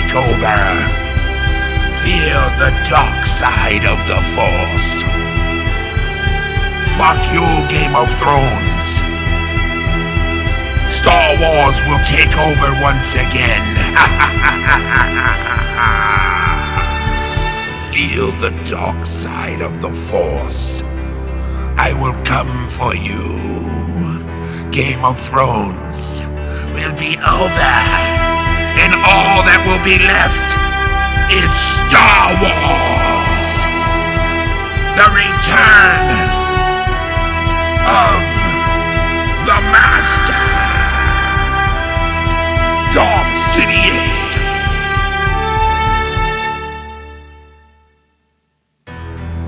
take over. Feel the dark side of the Force. Fuck you, Game of Thrones. Star Wars will take over once again. Feel the dark side of the Force. I will come for you. Game of Thrones will be over, and all that will be left is Star Wars. The return of the Master, Darth Sidious.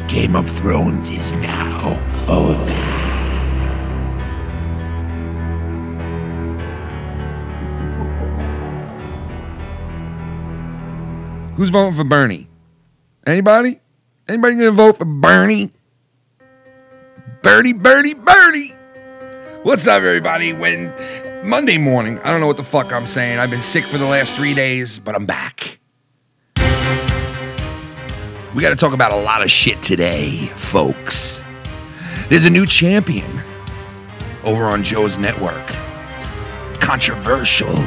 Game of Thrones is now over. Who's voting for Bernie? Anybody? Anybody gonna vote for Bernie? Bernie. What's up, everybody? When Monday morning, I don't know what the fuck I'm saying. I've been sick for the last 3 days, but I'm back. We got to talk about a lot of shit today, folks. There's a new champion over on Joe's network. Controversial.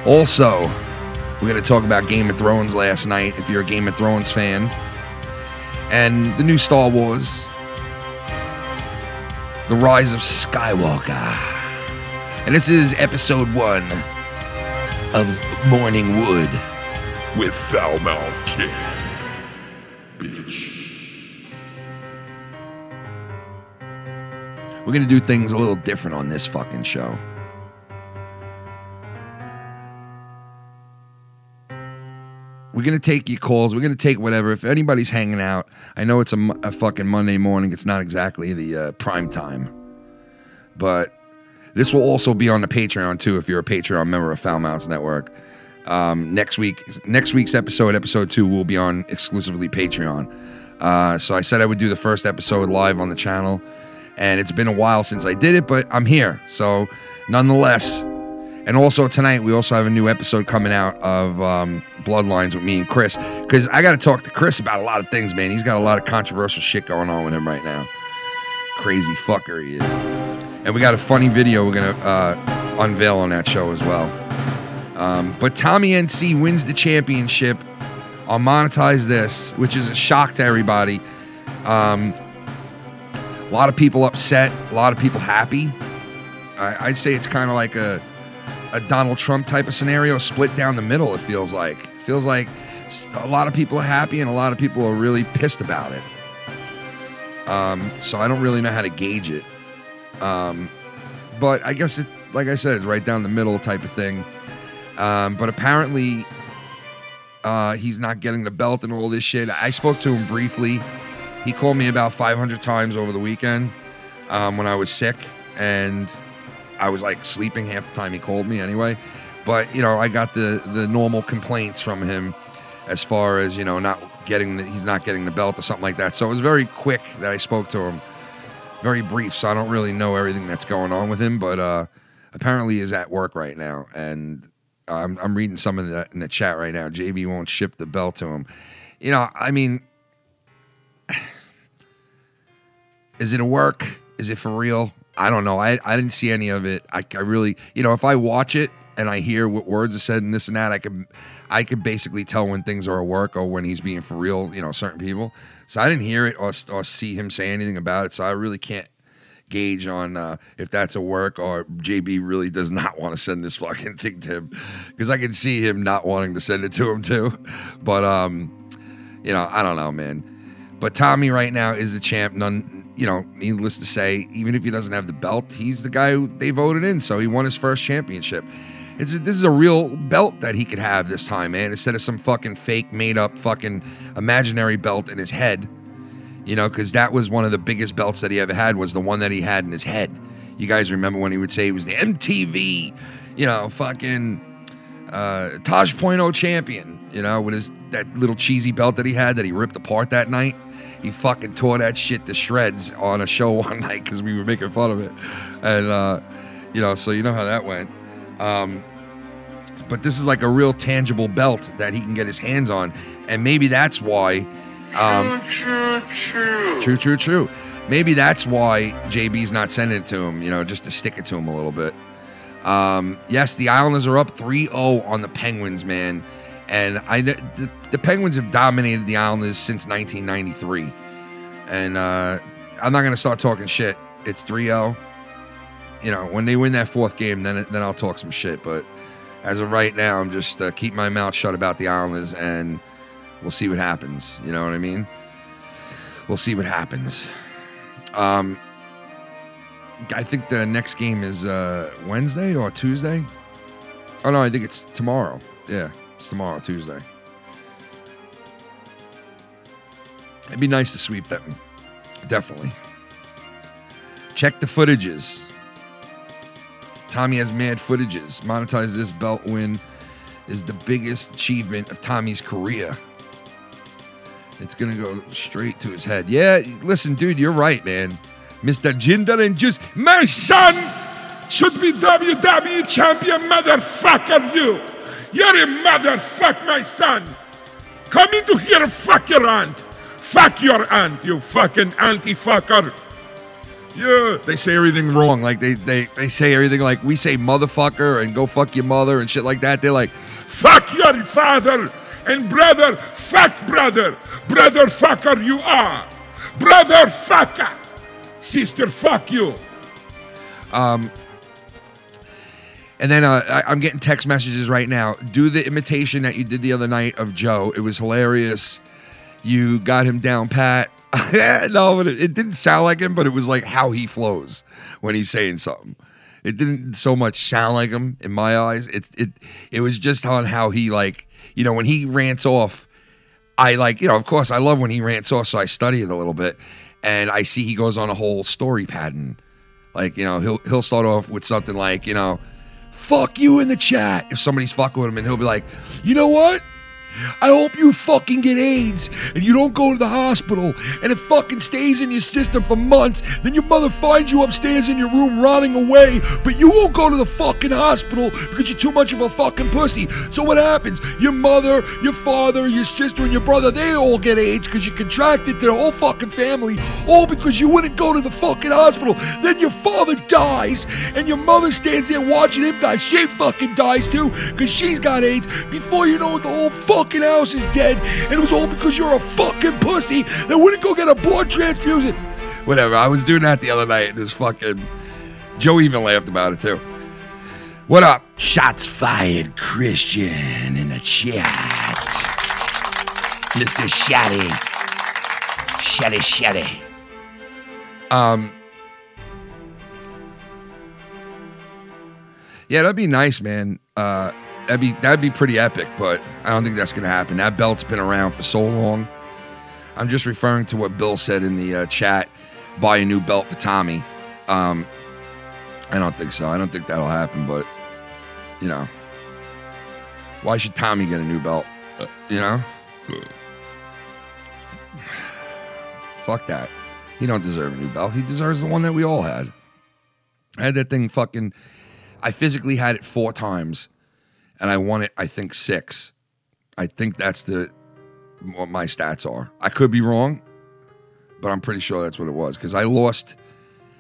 Also, we're going to talk about Game of Thrones last night, if you're a Game of Thrones fan. And the new Star Wars. The Rise of Skywalker. And this is episode 1 of Morningwood with Foul-Mouthed Kid. Bitch. We're going to do things a little different on this fucking show. We're going to take your calls. We're going to take whatever. If anybody's hanging out, I know it's a fucking Monday morning. It's not exactly the prime time. But this will also be on the Patreon, too, if you're a Patreon member of Foul Mouths Network. Next week's episode 2, will be on exclusively Patreon. So I said I would do the first episode live on the channel. And it's been a while since I did it, but I'm here. So, nonetheless... And also tonight, we also have a new episode coming out of Bloodlines with me and Chris. Because I got to talk to Chris about a lot of things, man. He's got a lot of controversial shit going on with him right now. Crazy fucker he is. And we got a funny video we're going to unveil on that show as well. But Tommy NC wins the championship. I'll monetize this, which is a shock to everybody. A lot of people upset. A lot of people happy. I'd say it's kind of like a Donald Trump type of scenario, split down the middle, it feels like. It feels like a lot of people are happy and a lot of people are really pissed about it. So I don't really know how to gauge it. But I guess, like I said, it's right down the middle type of thing. But apparently, he's not getting the belt and all this shit. I spoke to him briefly. He called me about 500 times over the weekend when I was sick. And I was like sleeping half the time he called me anyway. But, you know, I got the normal complaints from him as far as, you know, he's not getting the belt or something like that. So it was very quick that I spoke to him. Very brief, so I don't really know everything that's going on with him. But apparently he's at work right now. And I'm reading some of that in the chat right now. JB won't ship the belt to him. You know, I mean, is it a work? Is it for real? I don't know. I didn't see any of it. I really, you know, if I watch it and I hear what words are said and this and that, I could basically tell when things are a work or when he's being for real, you know, certain people. So I didn't hear it or see him say anything about it. So I really can't gauge on if that's a work or JB really does not want to send this fucking thing to him. Because I can see him not wanting to send it to him too. But, you know, I don't know, man. But Tommy right now is the champ. You know, needless to say, even if he doesn't have the belt, he's the guy who they voted in, so he won his first championship. This is a real belt that he could have this time, man, instead of some fucking fake, made-up, fucking imaginary belt in his head. You know, because that was one of the biggest belts that he ever had, was the one that he had in his head. You guys remember when he would say he was the MTV, you know, fucking Taj .0 champion, you know, with that little cheesy belt that he had that he ripped apart that night. He fucking tore that shit to shreds on a show one night because we were making fun of it. And, you know, so you know how that went. but this is like a real tangible belt that he can get his hands on, and maybe that's why. True. Maybe that's why JB's not sending it to him, just to stick it to him a little bit. Yes, the Islanders are up 3-0 on the Penguins, man. And the Penguins have dominated the Islanders since 1993. And I'm not going to start talking shit. It's 3-0. When they win that fourth game, then I'll talk some shit. But as of right now, I'm just keep my mouth shut about the Islanders, and we'll see what happens. You know what I mean? We'll see what happens. I think the next game is Wednesday or Tuesday. Oh, no, I think it's tomorrow. Yeah, it's tomorrow, Tuesday. It'd be nice to sweep them. Definitely. Check the footages. Tommy has mad footages. Monetize this belt win is the biggest achievement of Tommy's career. It's going to go straight to his head. Yeah, listen, dude, you're right, man. Mr. Jinder and Juice. My son should be WWE champion, motherfucker, you. You're a motherfucker, my son. Come into here, fuck your aunt. Fuck your aunt, you fucking anti-fucker. Yeah, they say everything wrong. Like, they say everything like we say motherfucker and go fuck your mother and shit like that. They're like, fuck your father and brother, fuck brother. Brother fucker you are. Brother fucker. Sister fuck you. And then I'm getting text messages right now. Do the imitation that you did the other night of Joe. It was hilarious. You got him down pat. No, it didn't sound like him, but it was like how he flows when he's saying something. It didn't so much sound like him in my eyes. It was just on how he, like, when he rants off, I like, of course I love when he rants off, so I study it a little bit, and I see he goes on a whole story pattern. Like, he'll start off with something like, fuck you in the chat if somebody's fucking with him, and he'll be like, you know what? I hope you fucking get AIDS and you don't go to the hospital and it fucking stays in your system for months. Then your mother finds you upstairs in your room rotting away, but you won't go to the fucking hospital because you're too much of a fucking pussy. So what happens? Your mother, your father, your sister, and your brother, they all get AIDS because you contracted to the whole fucking family, all because you wouldn't go to the fucking hospital. Then your father dies and your mother stands there watching him die. She fucking dies too because she's got AIDS. Before you know it, the whole fucking house is dead, and it was all because you're a fucking pussy that wouldn't go get a blood transfusion. Whatever, I was doing that the other night, and it was fucking... Joe even laughed about it, too. What up? Shots fired, Christian, in the chat. Mr. Shatty. Shatty. Yeah, that'd be nice, man. That'd be pretty epic, but I don't think that's gonna happen. That belt's been around for so long. I'm just referring to what Bill said in the chat. Buy a new belt for Tommy. I don't think so. I don't think that'll happen. But why should Tommy get a new belt? Fuck that. He don't deserve a new belt. He deserves the one that we all had. I had that thing fucking. I physically had it 4 times. And I won it, I think, 6. I think that's what my stats are. I could be wrong, but I'm pretty sure that's what it was. Because I lost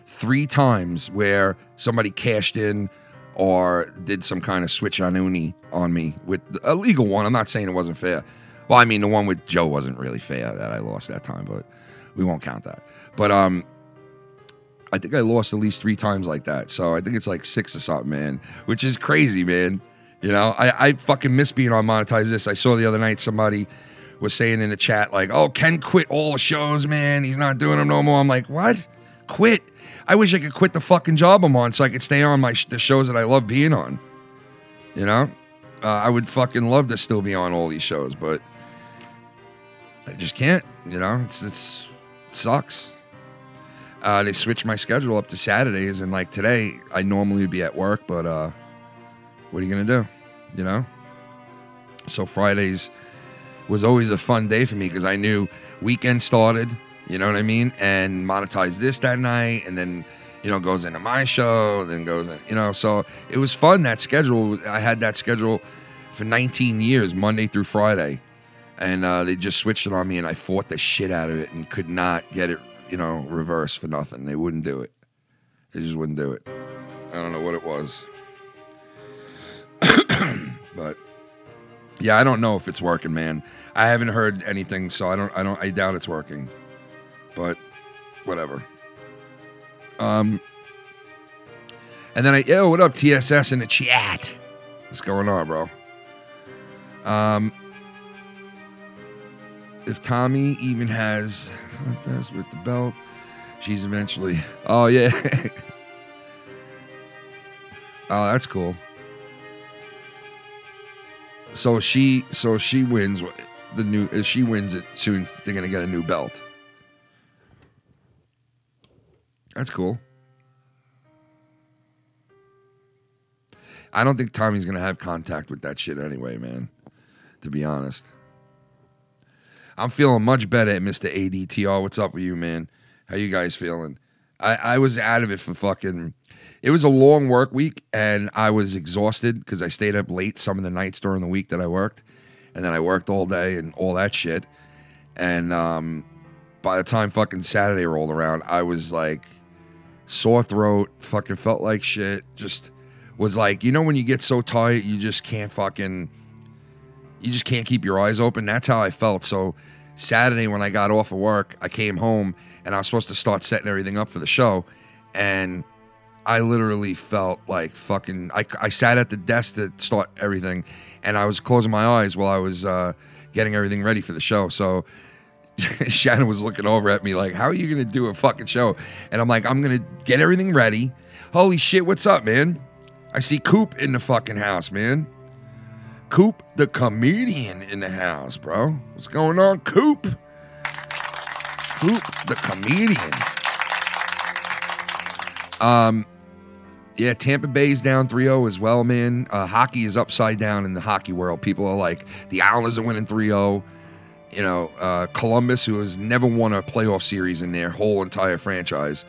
3 times where somebody cashed in or did some kind of switch on uni on me with a legal one. I'm not saying it wasn't fair. Well, I mean, the one with Joe wasn't really fair that I lost that time, but we won't count that. But I think I lost at least 3 times like that. So I think it's like 6 or something, man, which is crazy, man. I fucking miss being on Monetize This. I saw the other night somebody was saying in the chat, like, oh, Ken quit all the shows, man. He's not doing them no more. I'm like, what? Quit? I wish I could quit the fucking job I'm on so I could stay on the shows that I love being on. I would fucking love to still be on all these shows, but I just can't, it sucks. They switched my schedule up to Saturdays, and like today, I normally would be at work, but what are you going to do, So Fridays was always a fun day for me because I knew weekend started, you know what I mean? And Monetize This that night, and then, you know, goes into my show, then goes in, you know, so it was fun, that schedule. I had that schedule for 19 years, Monday through Friday. And they just switched it on me, and I fought the shit out of it and could not get it, you know, reversed for nothing. They wouldn't do it. They just wouldn't do it. I don't know what it was. But yeah, I don't know if it's working, man. I haven't heard anything, so I doubt it's working. But whatever. And then yo, what up, TSS in the chat? What's going on, bro? If Tommy even has this with the belt, she's eventually. Oh yeah. Oh, that's cool. So she wins the new. If she wins it soon, they're gonna get a new belt. That's cool. I don't think Tommy's gonna have contact with that shit anyway, man. To be honest. I'm feeling much better at Mr. ADTR. What's up with you, man? How you guys feeling? I was out of it for fucking... It was a long work week, and I was exhausted because I stayed up late some of the nights during the week that I worked. And then I worked all day and all that shit. And by the time fucking Saturday rolled around, I was like sore throat, fucking felt like shit. Just was like, you know when you get so tired, you just can't fucking... You just can't keep your eyes open. That's how I felt. So Saturday when I got off of work, I came home and I was supposed to start setting everything up for the show. And I literally felt like fucking... I sat at the desk to start everything, and I was closing my eyes while I was getting everything ready for the show. So Shannon was looking over at me like, how are you going to do a fucking show? And I'm like, I'm going to get everything ready. Holy shit, what's up, man? I see Coop in the fucking house, man. Coop the comedian in the house, bro. What's going on, Coop? Coop the comedian. Yeah, Tampa Bay's down 3-0 as well, man. Hockey is upside down in the hockey world. People are like, the Islanders are winning 3-0. You know, Columbus, who has never won a playoff series in their whole entire franchise,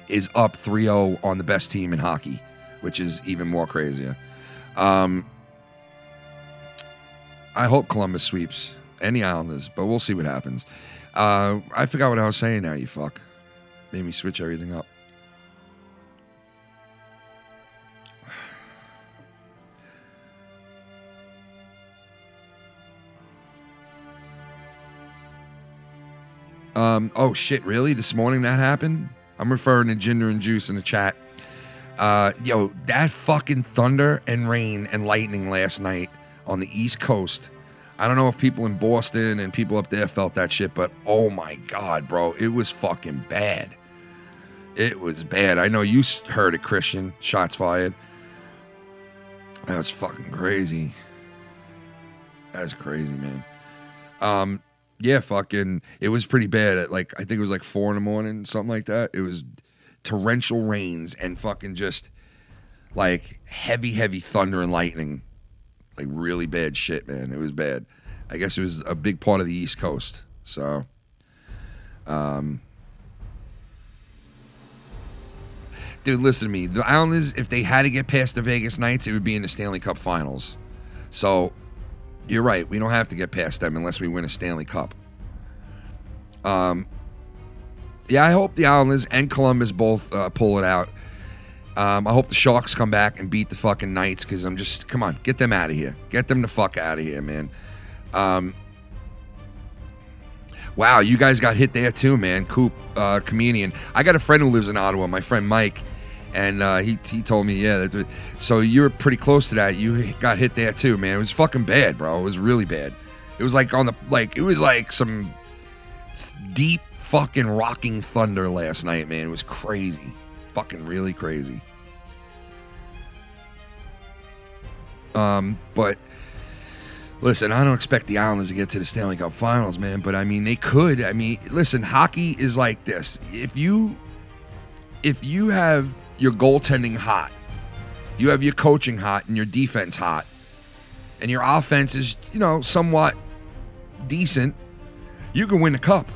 is up 3-0 on the best team in hockey, which is even more crazier. I hope Columbus sweeps any Islanders, but we'll see what happens. I forgot what I was saying now, you fuck. Made me switch everything up. Oh shit, really? This morning that happened? I'm referring to Ginger and Juice in the chat. Yo, that fucking thunder and rain and lightning last night on the East Coast. I don't know if people in Boston and people up there felt that shit, but oh my God, bro, it was fucking bad. It was bad. I know you heard it, Christian. Shots fired. That was fucking crazy. That's crazy, man. Yeah, fucking, it was pretty bad at like, I think it was like 4 in the morning, something like that. It was torrential rains and fucking just like heavy thunder and lightning. Like really bad shit, man. It was bad. I guess it was a big part of the East Coast. So, dude, listen to me. The Islanders, if they had to get past the Vegas Knights, it would be in the Stanley Cup Finals. So, you're right. We don't have to get past them unless we win a Stanley Cup. Yeah, I hope the Islanders and Columbus both pull it out. I hope the Sharks come back and beat the fucking Knights, because I'm just, come on, get them out of here. Get them the fuck out of here, man. Wow, you guys got hit there too, man. Coop, comedian. I got a friend who lives in Ottawa, my friend Mike, and he told me, yeah, so you're pretty close to that. You got hit there too, man. It was fucking bad, bro. It was really bad. It was like it was like some deep fucking rocking thunder last night, man. It was crazy. Fucking really crazy. But listen, I don't expect the Islanders to get to the Stanley Cup Finals, man, but I mean they could. I mean, listen, hockey is like this. If you have your goaltending hot, you have your coaching hot and your defense hot, and your offense is, you know, somewhat decent, you can win the cup.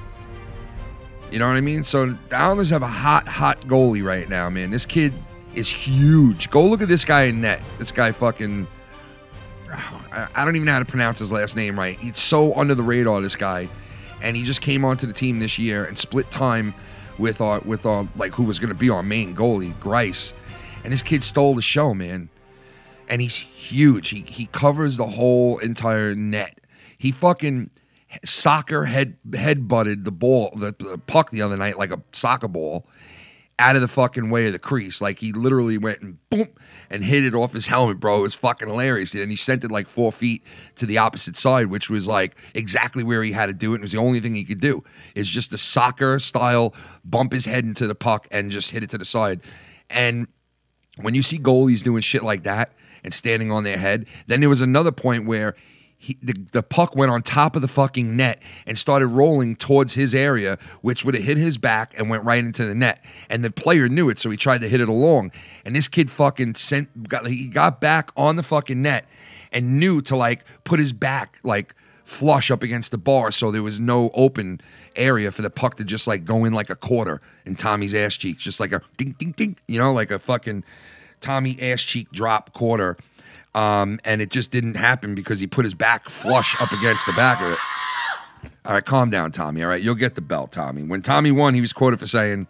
You know what I mean? So the Islanders have a hot goalie right now, man. This kid is huge. Go look at this guy in net. This guy fucking... I don't even know how to pronounce his last name right. He's so under the radar, this guy. And he just came onto the team this year and split time with our like, who was going to be our main goalie, Grice. And this kid stole the show, man. And he's huge. He covers the whole entire net. He fucking soccer head-butted the ball, the puck the other night like a soccer ball out of the fucking way of the crease. Like, he literally went and boom and hit it off his helmet, bro. It was fucking hilarious. And he sent it like 4 feet to the opposite side, which was like exactly where he had to do it. It was the only thing he could do, is just the soccer style, bump his head into the puck and just hit it to the side. And when you see goalies doing shit like that and standing on their head, then there was another point where the puck went on top of the fucking net and started rolling towards his area, which would have hit his back and went right into the net. And the player knew it, so he tried to hit it along. And this kid fucking got back on the fucking net and knew to like put his back like flush up against the bar, so there was no open area for the puck to just like go in like a quarter in Tommy's ass cheeks, just like a ding ding ding, you know, like a fucking Tommy ass cheek drop quarter. And it just didn't happen because he put his back flush up against the back of it. All right, calm down, Tommy. All right, you'll get the belt, Tommy. When Tommy won, he was quoted for saying,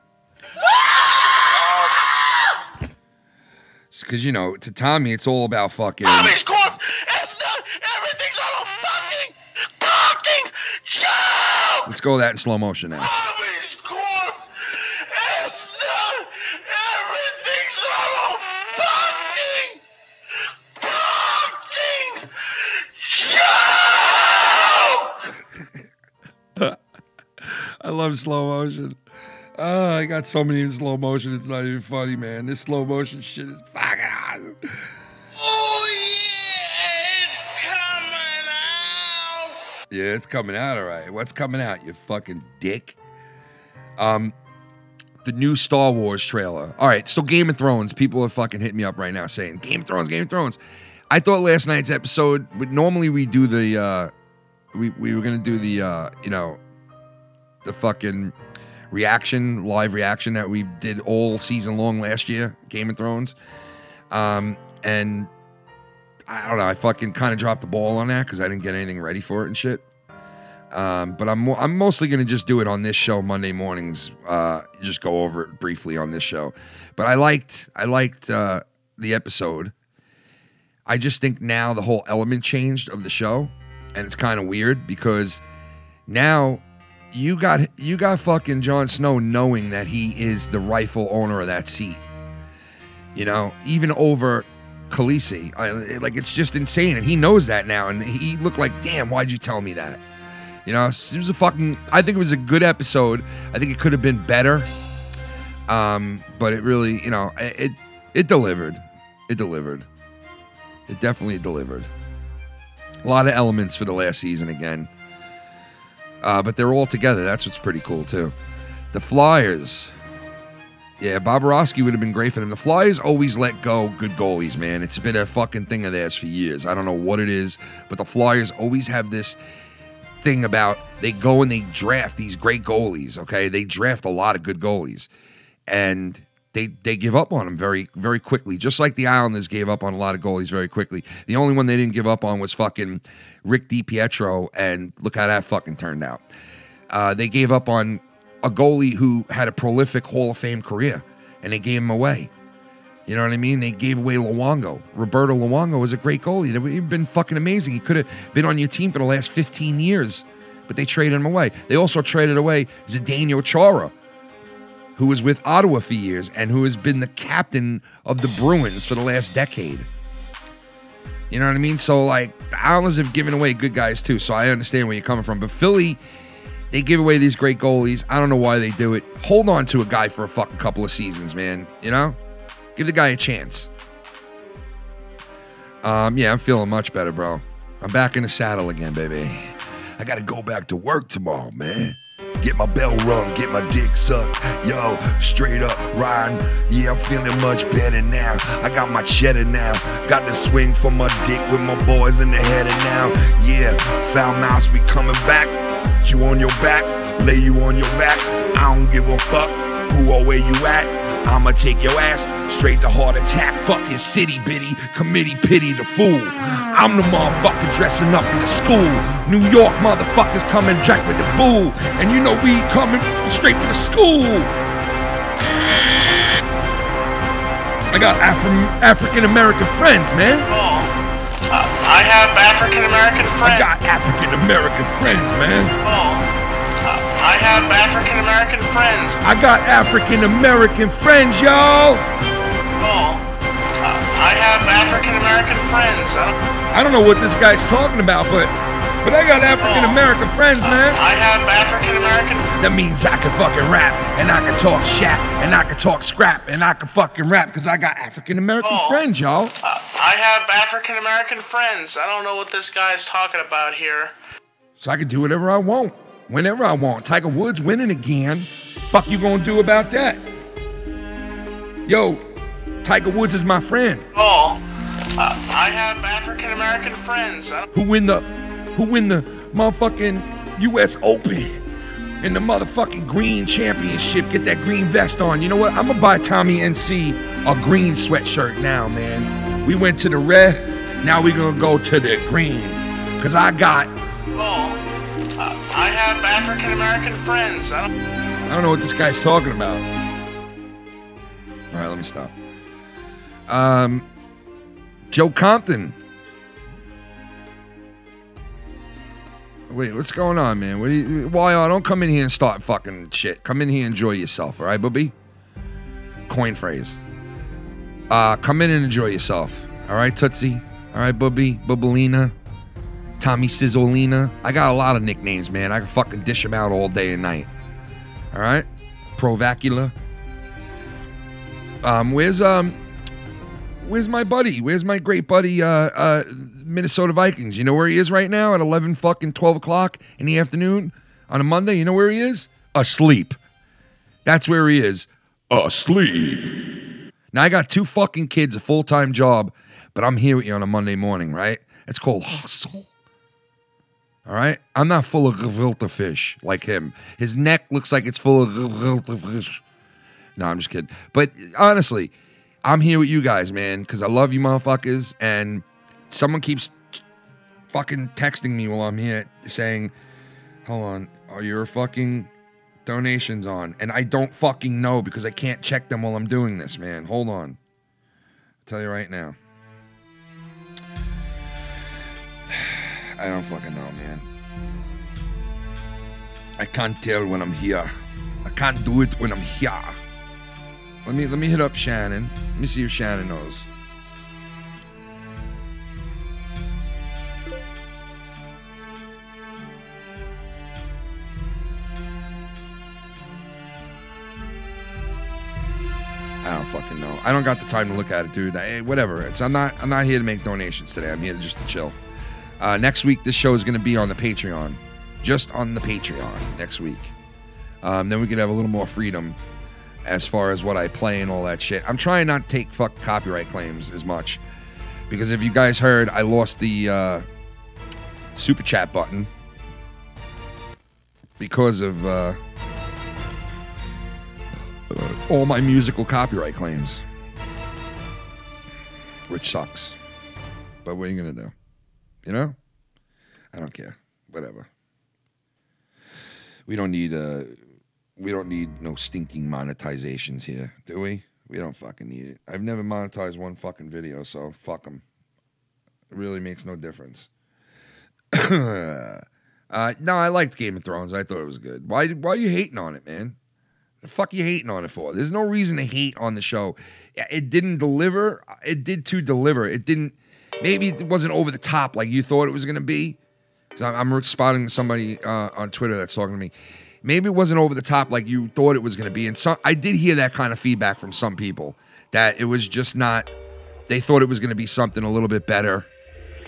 because, you know, to Tommy, it's all about fucking... Tommy's corpse! It's not... Everything's on a fucking show! Let's go that in slow motion now. Tommy's corpse! It's not... Everything's on a fucking show! I love slow motion. Oh, I got so many in slow motion, it's not even funny, man. This slow motion shit is fucking awesome. Oh, yeah, it's coming out! Yeah, it's coming out, all right. What's coming out, you fucking dick? The new Star Wars trailer. All right, so Game of Thrones. People are fucking hitting me up right now saying, Game of Thrones, Game of Thrones. I thought last night's episode, normally we do the, we were going to do the, you know, the fucking... live reaction that we did all season long last year, Game of Thrones. And I don't know, I fucking kind of dropped the ball on that because I didn't get anything ready for it and shit. But I'm mostly going to just do it on this show Monday mornings, just go over it briefly on this show. But I liked the episode. I just think now the whole element changed of the show, and it's kind of weird because now you got fucking Jon Snow knowing that he is the rightful owner of that seat. You know, even over Khaleesi. Like, it's just insane, and he knows that now, and he looked like, damn, why'd you tell me that? You know, it was I think it was a good episode. I think it could have been better. But it really, you know, it delivered. It delivered. It definitely delivered. A lot of elements for the last season again. But they're all together. That's what's pretty cool, too. The Flyers. Yeah, Bobrovsky would have been great for them. The Flyers always let go good goalies, man. It's been a fucking thing of theirs for years. I don't know what it is, but the Flyers always have this thing about they go and they draft these great goalies, okay? They draft a lot of good goalies. And they give up on them very, very quickly, just like the Islanders gave up on a lot of goalies very quickly. The only one they didn't give up on was fucking Rick DiPietro, and look how that fucking turned out. They gave up on a goalie who had a prolific Hall of Fame career, and they gave him away. You know what I mean? They gave away Luongo. Roberto Luongo was a great goalie. He'd been fucking amazing. He could have been on your team for the last 15 years, but they traded him away. They also traded away Zdeno Chara, who was with Ottawa for years and who has been the captain of the Bruins for the last decade. You know what I mean? So, like, the Islanders have given away good guys, too, so I understand where you're coming from. But Philly, they give away these great goalies. I don't know why they do it. Hold on to a guy for a fucking couple of seasons, man. You know? Give the guy a chance. Yeah, I'm feeling much better, bro. I'm back in the saddle again, baby. I gotta go back to work tomorrow, man. Get my bell rung, get my dick sucked. Yo, straight up riding. Yeah, I'm feeling much better now. I got my cheddar now. Got the swing for my dick with my boys in the header now. Yeah, foul mouse, we coming back. You on your back? lay you on your back. I don't give a fuck who or where you at. I'ma take your ass straight to heart attack. Fucking city bitty, committee pity the fool. I'm the motherfucker dressing up in the school. New York motherfuckers coming jack with the bull. And you know we coming straight for the school. I got African American friends, man. I have African American friends. I got African American friends, man. I have African American friends. I got African American friends, y'all. I have African American friends. I don't know what this guy's talking about, but I got African American friends, man. I have African American. That means I can fucking rap, and I can talk shat, and I can talk scrap, and I can fucking rap because I got African American friends, y'all. I have African American friends. I don't know what this guy's talking about here. So I can do whatever I want, whenever I want. Tiger Woods winning again. Fuck you gonna do about that? Yo, Tiger Woods is my friend. I have African American friends. Who win the motherfucking U.S. Open in the motherfucking green championship. Get that green vest on. You know what? I'm gonna buy Tommy NC a green sweatshirt now, man. We went to the red, now we gonna go to the green. Cause I got I have African American friends. I don't know what this guy's talking about. All right, let me stop. Joe Compton. Wait, what's going on, man? Why don't come in here and start fucking shit. Come in here and enjoy yourself, all right, booby? Coin phrase. Come in and enjoy yourself. All right, Tootsie? All right, booby? Bubbalina? Tommy Sizzolina? I got a lot of nicknames, man. I can fucking dish them out all day and night. All right? Provacula. Where's my buddy? Where's my great buddy, Minnesota Vikings? You know where he is right now at 12 o'clock in the afternoon on a Monday? You know where he is? Asleep. That's where he is. Asleep. Now, I got 2 fucking kids, a full-time job, but I'm here with you on a Monday morning, right? It's called hustle. All right? I'm not full of gefilte fish like him. His neck looks like it's full of gefilte fish. No, I'm just kidding. But honestly, I'm here with you guys, man, because I love you motherfuckers, and someone keeps fucking texting me while I'm here saying, hold on, are your fucking donations on? And I don't fucking know because I can't check them while I'm doing this, man. Hold on. I'll tell you right now. I don't fucking know, man. I can't tell when I'm here. I can't do it when I'm here. Let me hit up Shannon. Let me see if Shannon knows. I don't fucking know. I don't got the time to look at it, dude. Whatever. I'm not here to make donations today. I'm here just to chill. Next week, this show is going to be on the Patreon. Just on the Patreon next week. Then we can have a little more freedom as far as what I play and all that shit. I'm trying not to take copyright claims as much. Because if you guys heard, I lost the super chat button. Because of all my musical copyright claims. Which sucks. But what are you going to do? You know? I don't care. Whatever. We don't need no stinking monetizations here, do we? We don't fucking need it. I've never monetized one fucking video, so fuck them. It really makes no difference. No, I liked Game of Thrones. I thought it was good. Why are you hating on it, man? The fuck you hating on it for? There's no reason to hate on the show. It didn't deliver. It did to deliver. It didn't. Maybe it wasn't over the top like you thought it was going to be. Because I'm responding to somebody on Twitter that's talking to me. Maybe it wasn't over the top like you thought it was going to be. And I did hear that kind of feedback from some people. That it was just not... They thought it was going to be something a little bit better.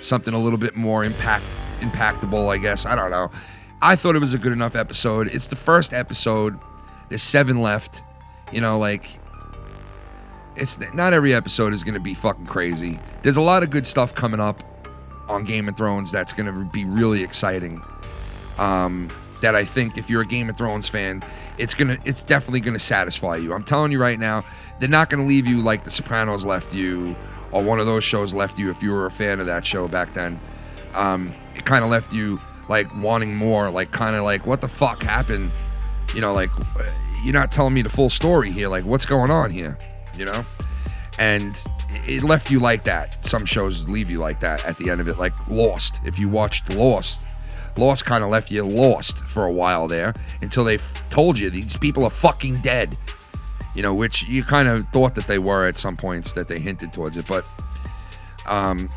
Something a little bit more impactable, I guess. I don't know. I thought it was a good enough episode. It's the first episode. There's 7 left. You know, like... It's not every episode is going to be fucking crazy. There's a lot of good stuff coming up on Game of Thrones that's going to be really exciting. that I think if you're a Game of Thrones fan, it's definitely gonna satisfy you. I'm telling you right now, they're not gonna leave you like The Sopranos left you, or one of those shows left you if you were a fan of that show back then. It kind of left you like wanting more, like kind of like, what the fuck happened? You know, like, you're not telling me the full story here. Like, what's going on here? You know? And it left you like that. Some shows leave you like that at the end of it, like Lost. If you watched Lost kind of left you lost for a while there until they told you these people are fucking dead. You know, which you kind of thought that they were at some points, that they hinted towards it. But I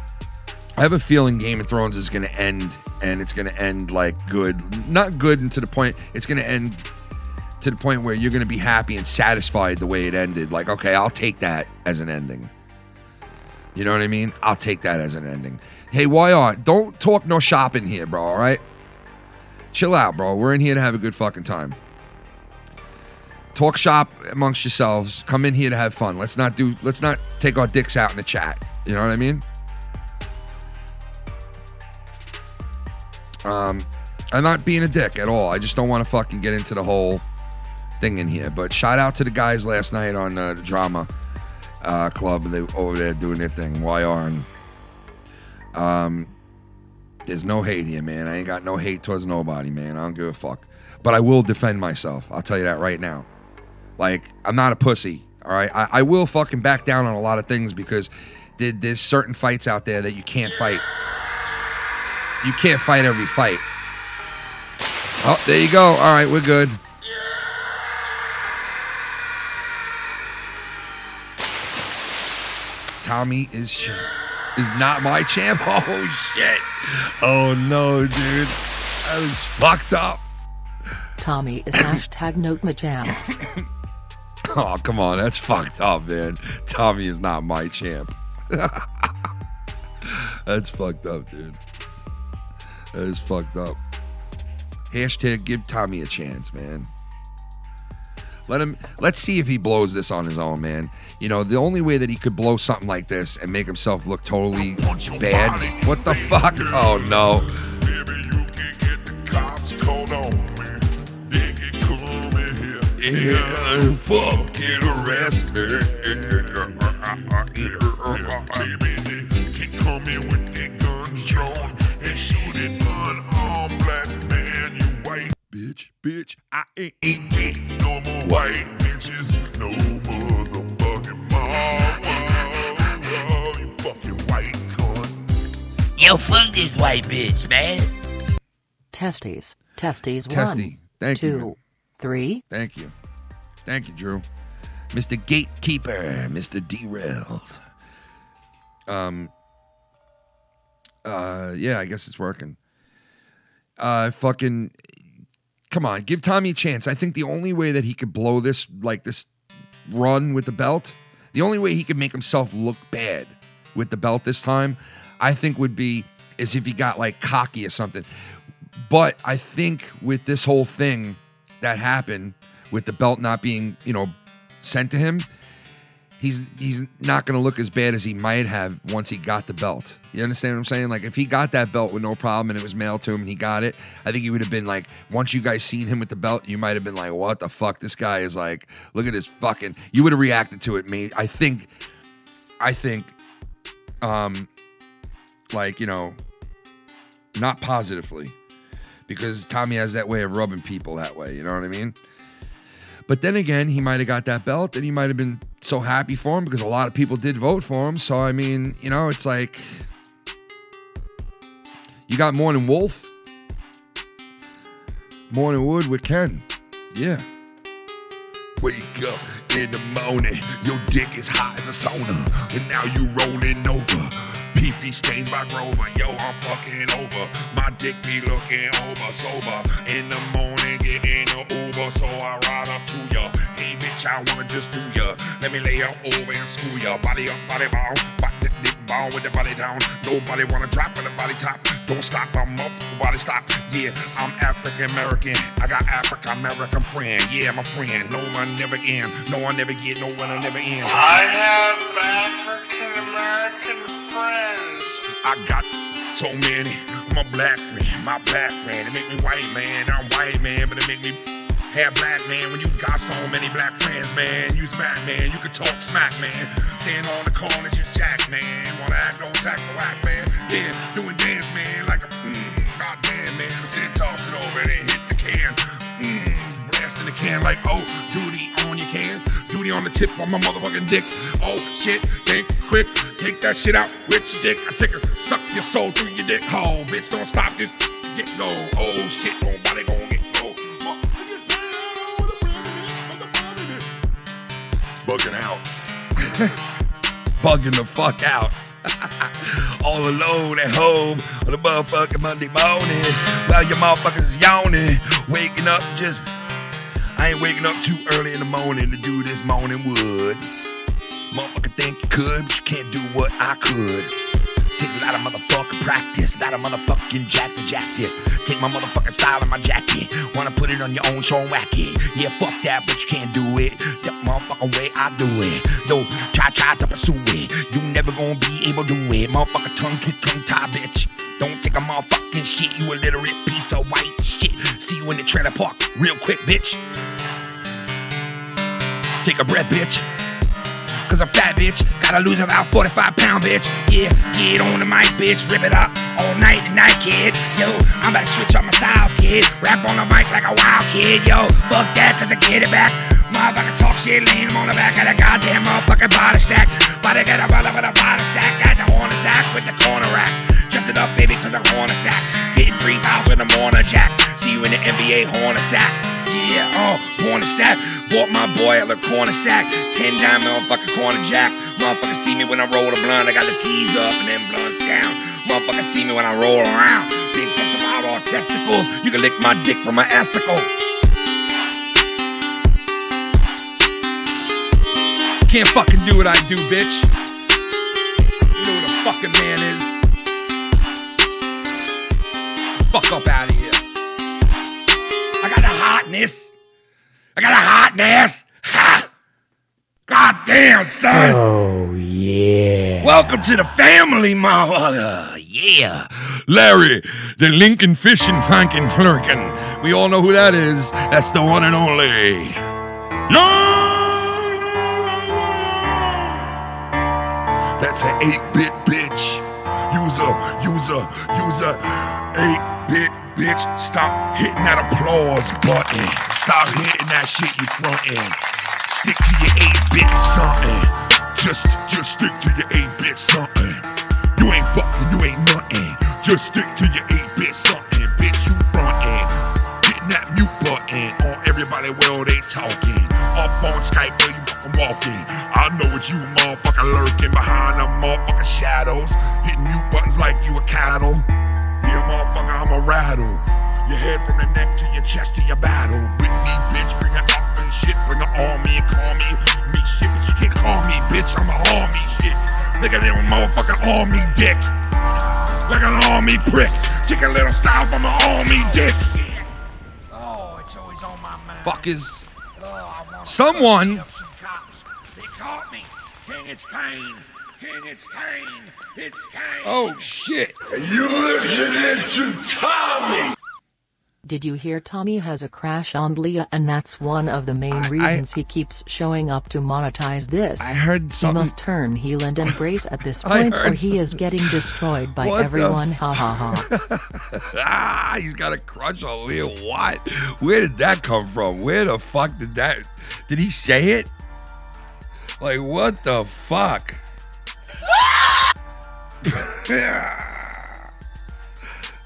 have a feeling Game of Thrones is going to end, and it's going to end like good. Not good and to the point, it's going to end to the point where you're going to be happy and satisfied the way it ended. Like, okay, I'll take that as an ending. You know what I mean? I'll take that as an ending. Hey, YR, don't talk no shopping here, bro, all right? Chill out, bro. We're in here to have a good fucking time. Talk shop amongst yourselves. Come in here to have fun. Let's not take our dicks out in the chat. You know what I mean? I'm not being a dick at all. I just don't want to fucking get into the whole thing in here. But shout out to the guys last night on the drama club. They were over there doing their thing. YR and there's no hate here, man. I ain't got no hate towards nobody, man. I don't give a fuck. But I will defend myself. I'll tell you that right now. Like, I'm not a pussy, all right? I will fucking back down on a lot of things because there's certain fights out there that you can't fight. You can't fight every fight. Oh, there you go. All right, we're good. Tommy is not my champ. Oh, shit. Oh, no, dude. That was fucked up. Tommy is hashtag not my champ. Oh, come on. That's fucked up, man. Tommy is not my champ. That's fucked up, dude. That is fucked up. Hashtag give Tommy a chance, man. Let's see if he blows this on his own, man. You know, the only way that he could blow something like this and make himself look totally bad. What the fuck? Oh, no. Baby, you can get the cops called on me. They can come in here. Yeah, fucking arrest me. Baby, they can come in with their guns drawn and shoot an unarmed black man. You white bitch, I ain't getting no more white bitches, no motherfucking more. You fucking white cunt. Yo, fuck this white bitch, man. Testes. Testy. 1, Thank 2, you. 3. Thank you, Drew. Mr. Gatekeeper, Mr. Derailed. Yeah, I guess it's working. Fucking, come on, give Tommy a chance. I think the only way that he could blow this, like this run with the belt, the only way he could make himself look bad with the belt this time, I think would be as if he got like cocky or something. But I think with this whole thing that happened with the belt not being, you know, sent to him, he's not going to look as bad as he might have once he got the belt. You understand what I'm saying? Like, if he got that belt with no problem and it was mailed to him and he got it, I think he would have been like, once you guys seen him with the belt, you might have been like, what the fuck? This guy is like, look at his fucking... You would have reacted to it, mate. I think, like, you know, not positively. Because Tommy has that way of rubbing people that way, you know what I mean? But then again, he might have got that belt and he might have been so happy for him because a lot of people did vote for him. So, I mean, you know, it's like, you got Morning Wolf, Morningwood with Ken. Yeah. Wake up in the morning, your dick is high as a sauna, and now you rolling over. PP stains by Grover, yo, I'm fucking over. My dick be looking over, sober. In the morning, get in the Uber, so I ride up to ya. Hey, bitch, I wanna just do ya. Let me lay up over and screw ya. Body up, body down, body dick down with the body down. Nobody wanna drop with the body top. Don't stop, I'm up, body stop. Yeah, I'm African American. I got African American friend. Yeah, my friend. No one never end. No one never get. No one never end. I have African American friends. I got so many, my black friend, my black friend. It make me white, man. I'm white, man, but it make me half black, man. When you got so many black friends, man, you's back, man. You can talk smack, man. Staying on the corner, just jack, man. Wanna act, don't act the whack, man. Yeah, doing dance, man, like a goddamn, man. Then toss it over and then hit the can. Blasting the can like, oh, duty on your can. Duty on the tip of my motherfucking dick. Oh, shit, think quick. Take that shit out with your dick. I take a suck your soul through your dick. Oh, bitch, don't stop this. Get go. Oh, shit, nobody gon' get go. Bugging out. Bugging the fuck out. All alone at home on a motherfucking Monday morning while your motherfuckers yawning. Waking up just... I ain't waking up too early in the morning to do this Morningwood. Motherfucker think you could, but you can't do what I could. Take a lot of motherfucking practice, a lot of motherfucking jack to jack this. Take my motherfucking style in my jacket. Wanna put it on your own, show and whack it. Yeah, fuck that, but you can't do it the motherfucking way I do it. Though, try to pursue it. You never gonna be able to do it. Motherfucker tongue tie, bitch. Don't take a motherfucking shit, you illiterate piece of white shit. See you in the trailer park real quick, bitch. Take a breath, bitch. Cause I'm fat, bitch. Gotta lose about 45 pounds, bitch. Yeah, get on the mic, bitch. Rip it up all night tonight, kid. Yo, I'm about to switch up my styles, kid. Rap on the mic like a wild kid. Yo, fuck that, cause I get it back. Motherfucker talk shit, lean him on the back of the goddamn motherfucking body sack. Body got a brother with a body sack. Got the horn attack with the corner rack. Dress it up, baby, cause I'm horn sack. Hitting 3 pounds in the morning, jack. See you in the NBA horn sack. Yeah, corner sack. Bought my boy at the corner sack. 10 dime motherfucking corner jack. Motherfucker see me when I roll a blunt. I got the T's up and then blunts down. Motherfucker see me when I roll around. Big test about all testicles. You can lick my dick from my asticle. Can't fucking do what I do, bitch. You know what a fucking man is. Fuck up out of here. I got the hotness. Ha! God damn, son. Oh, yeah. Welcome to the family, motherfucker. Yeah. Larry, the Lincoln Fishing Franken Flurkin. We all know who that is. That's the one and only. That's an 8-bit bitch. User, 8-bit bitch. Stop hitting that applause button. Stop hitting that shit you frontin'. Stick to your 8-bit something. Just stick to your 8-bit something. You ain't fucking, you ain't nothing. Just stick to your 8-bit something. Bitch, you frontin'. Hitting that mute button on everybody while they talking. Up on Skype where you fucking walking. I know it's you motherfucker lurking behind the motherfucking shadows. Hitting mute buttons like you a cattle. Yeah, motherfucker, I'm a rattle. Your head from the neck to your chest to your battle. With me, bitch, bring it up and shit. Bring it on me and call me shit, but you can't call me, bitch. I'm an army shit. Look at that motherfucking army dick. Like an army prick. Take a little style from an army dick. Oh, it's always on my mind. Fuckers. Someone. They caught me. King, it's Kane. King, it's Kane. It's Kane. Oh, shit. You listening to Tommy. Did you hear Tommy has a crash on Leah, and that's one of the main reasons he keeps showing up to monetize this? I heard something. He must turn heel and embrace at this point, or he is getting destroyed by everyone. Ha ha ha. He's got a crush on Leah. What? Where did that come from? Where the fuck did that? Did he say it? Like, what the fuck?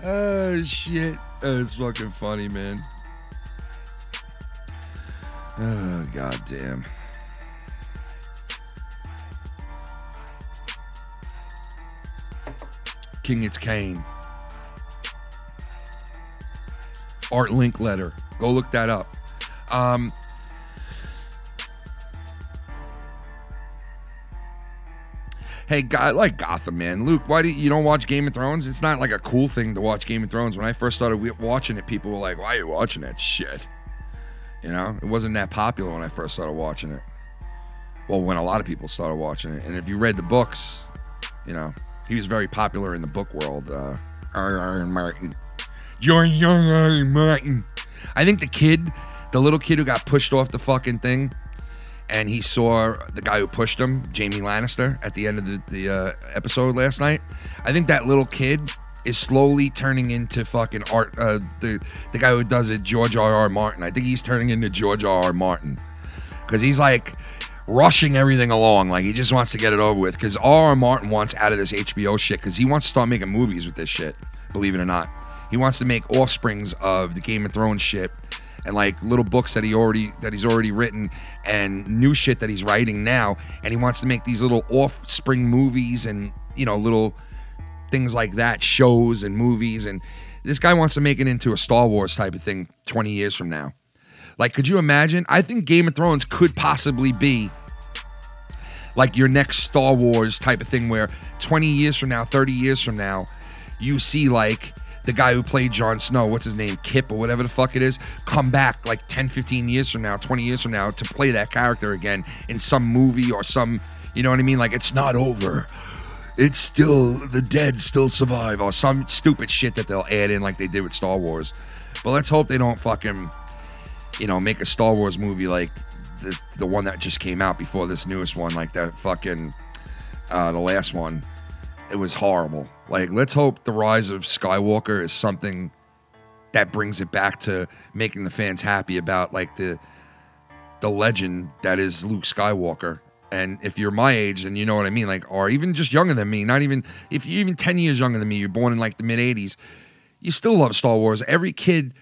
Oh, shit. It's fucking funny, man. Oh, goddamn. King, it's Kane. Art link letter. Go look that up. Hey, I like Gotham, man. Luke, why do you don't watch Game of Thrones? It's not like a cool thing to watch Game of Thrones. When I first started watching it, people were like, why are you watching that shit? You know, it wasn't that popular when I first started watching it. Well, when a lot of people started watching it. And if you read the books, you know, he was very popular in the book world. Martin. You're young Martin. I think the little kid who got pushed off the fucking thing, and he saw the guy who pushed him, Jaime Lannister, at the end of the episode last night. I think that little kid is slowly turning into fucking art. The guy who does it, George R.R. Martin. I think he's turning into George R.R. Martin because he's like rushing everything along. Like he just wants to get it over with because R.R. Martin wants out of this HBO shit because he wants to start making movies with this shit. Believe it or not, he wants to make offsprings of the Game of Thrones shit and like little books that he's already written and new shit that he's writing now. And he wants to make these little offspring movies and little things like that, shows and movies. And this guy wants to make it into a Star Wars type of thing 20 years from now. Like, could you imagine? I think Game of Thrones could possibly be like your next Star Wars type of thing where 20 years from now, 30 years from now, you see like the guy who played Jon Snow, what's his name, Kip or whatever the fuck it is, come back like 10, 15 years from now, 20 years from now to play that character again in some movie or some, you know what I mean? Like, it's not over. It's still, the dead still survive, or some stupid shit that they'll add in like they did with Star Wars. But let's hope they don't fucking, make a Star Wars movie like the one that just came out before this newest one, like that fucking, the last one. It was horrible. Like, let's hope The Rise of Skywalker is something that brings it back to making the fans happy about, like, the legend that is Luke Skywalker. And if you're my age, and you know what I mean, like, or even just younger than me, not even, if you're even 10 years younger than me, you're born in, like, the mid-'80s, you still love Star Wars. Every kid,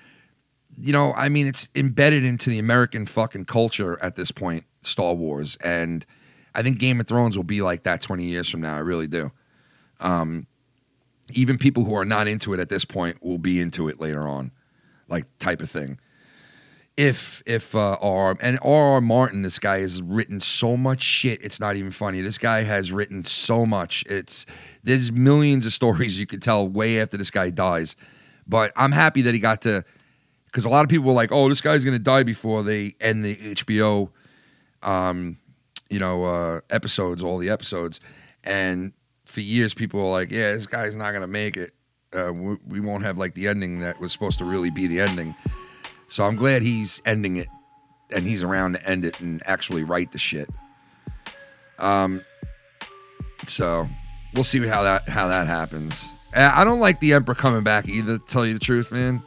it's embedded into the American fucking culture at this point, Star Wars. And I think Game of Thrones will be like that 20 years from now. I really do. Even people who are not into it at this point will be into it later on, like type of thing. If R.R. Martin, this guy has written so much shit, it's not even funny. This guy has written so much. There's millions of stories you could tell way after this guy dies. But I'm happy that he got to, because a lot of people were like, oh, this guy's going to die before they end the HBO, episodes, all the episodes. And for years, people were like, yeah, this guy's not going to make it. We won't have like the ending that was supposed to really be the ending. So I'm glad he's ending it and he's around to end it and actually write the shit. So we'll see how that happens. I don't like the Emperor coming back either, to tell you the truth, man.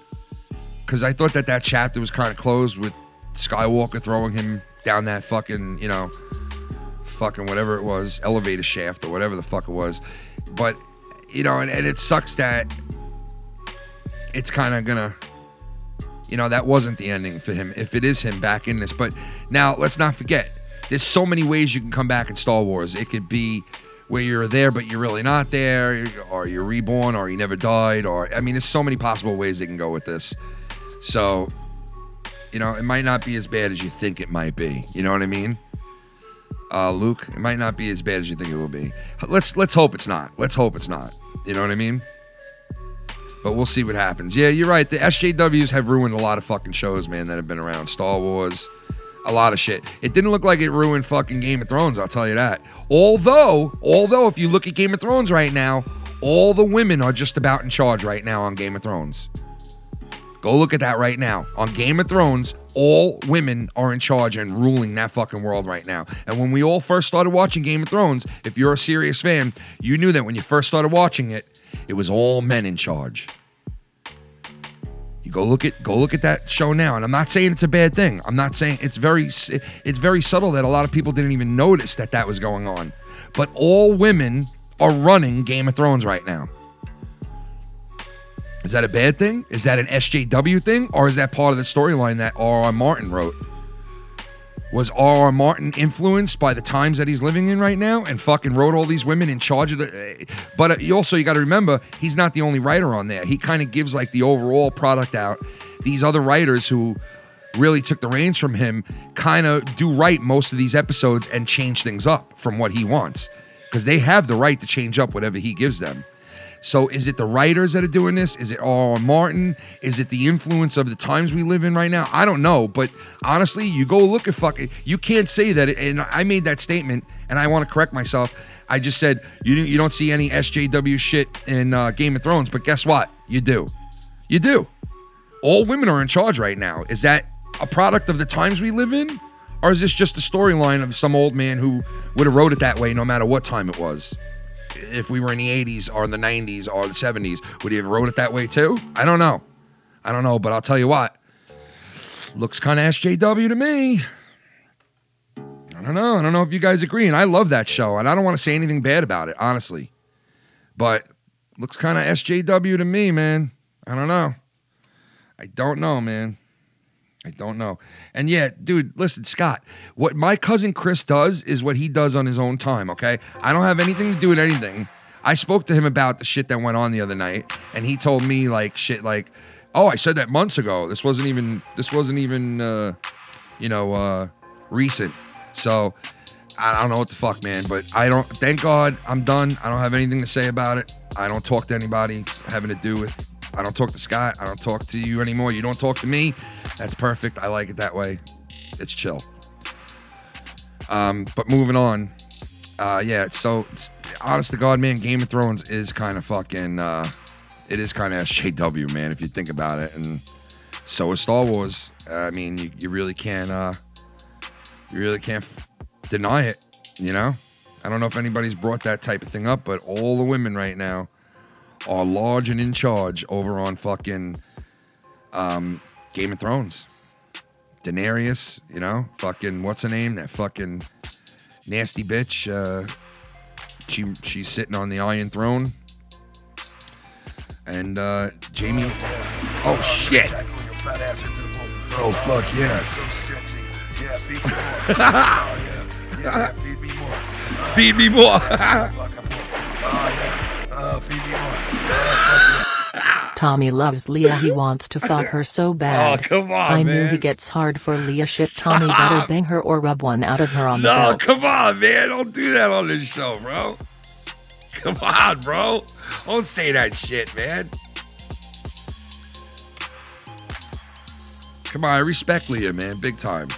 Because I thought that chapter was kind of closed with Skywalker throwing him down that fucking, fucking whatever it was, elevator shaft or whatever the fuck it was. But, and it sucks that it's kind of gonna, that wasn't the ending for him, if it is him back in this. But now, let's not forget, there's so many ways you can come back in Star Wars. It could be where you're there, but you're really not there, or you're reborn, or you never died, or, there's so many possible ways they can go with this. So, it might not be as bad as you think it might be. You know what I mean? Luke, it might not be as bad as you think it will be. Let's hope it's not. Let's hope it's not. You know what I mean? But we'll see what happens. Yeah, you're right. The SJWs have ruined a lot of fucking shows, man, that have been around. Star Wars, a lot of shit. It didn't look like it ruined fucking Game of Thrones, I'll tell you that. Although, if you look at Game of Thrones right now, all the women are just about in charge right now on Game of Thrones. Go look at that right now. On Game of Thrones, all women are in charge and ruling that fucking world right now. And when we all first started watching Game of Thrones, if you're a serious fan, you knew that when you first started watching it, it was all men in charge. You go look at that show now, and I'm not saying it's a bad thing. I'm not saying it's very subtle that a lot of people didn't even notice that was going on. But all women are running Game of Thrones right now. Is that a bad thing? Is that an SJW thing? Or is that part of the storyline that R.R. Martin wrote? Was R.R. Martin influenced by the times that he's living in right now and fucking wrote all these women in charge of the... But you got to remember, he's not the only writer on there. He kind of gives like the overall product out. These other writers who really took the reins from him kind of do write most of these episodes and change things up from what he wants. Because they have the right to change up whatever he gives them. So is it the writers that are doing this? Is it R.R. Martin? Is it the influence of the times we live in right now? I don't know. But honestly, you go look at fucking... You can't say that. And I made that statement, and I want to correct myself. I just said, you don't see any SJW shit in Game of Thrones. But guess what? You do. You do. All women are in charge right now. Is that a product of the times we live in? Or is this just a storyline of some old man who would have wrote it that way no matter what time it was? If we were in the 80s or the 90s or the 70s, would he have wrote it that way too? I don't know. I don't know, but I'll tell you what. Looks kind of SJW to me. I don't know. I don't know if you guys agree, and I love that show, and I don't want to say anything bad about it, honestly. But looks kind of SJW to me, man. I don't know. I don't know, man. I don't know. And yeah, dude, listen, Scott, what my cousin Chris does is what he does on his own time, okay? I don't have anything to do with anything. I spoke to him about the shit that went on the other night, and he told me like shit like, oh, I said that months ago. This wasn't even recent. So I don't know what the fuck, man, but thank God I'm done. I don't have anything to say about it. I don't talk to anybody having to do with, I don't talk to Scott. I don't talk to you anymore. You don't talk to me. That's perfect. I like it that way. It's chill. But moving on. Yeah, so honest to God, man, Game of Thrones is kind of fucking, it is kind of SJW, man, if you think about it. And so is Star Wars. I mean, you really can't deny it, you know? I don't know if anybody's brought that type of thing up, but all the women right now are large and in charge over on fucking Game of Thrones. Daenerys, you know, fucking what's her name? That fucking nasty bitch. She's sitting on the Iron Throne. And Jamie. Oh shit. Oh fuck yeah. Feed me more. Tommy loves Leah. He wants to fuck her so bad. Oh, come on, I knew man. he gets hard for Leah shit. Tommy better bang her or rub one out of her on the belt. No, come on, man. Don't do that on this show, bro. Come on, bro. Don't say that shit, man. Come on, I respect Leah, man. Big time.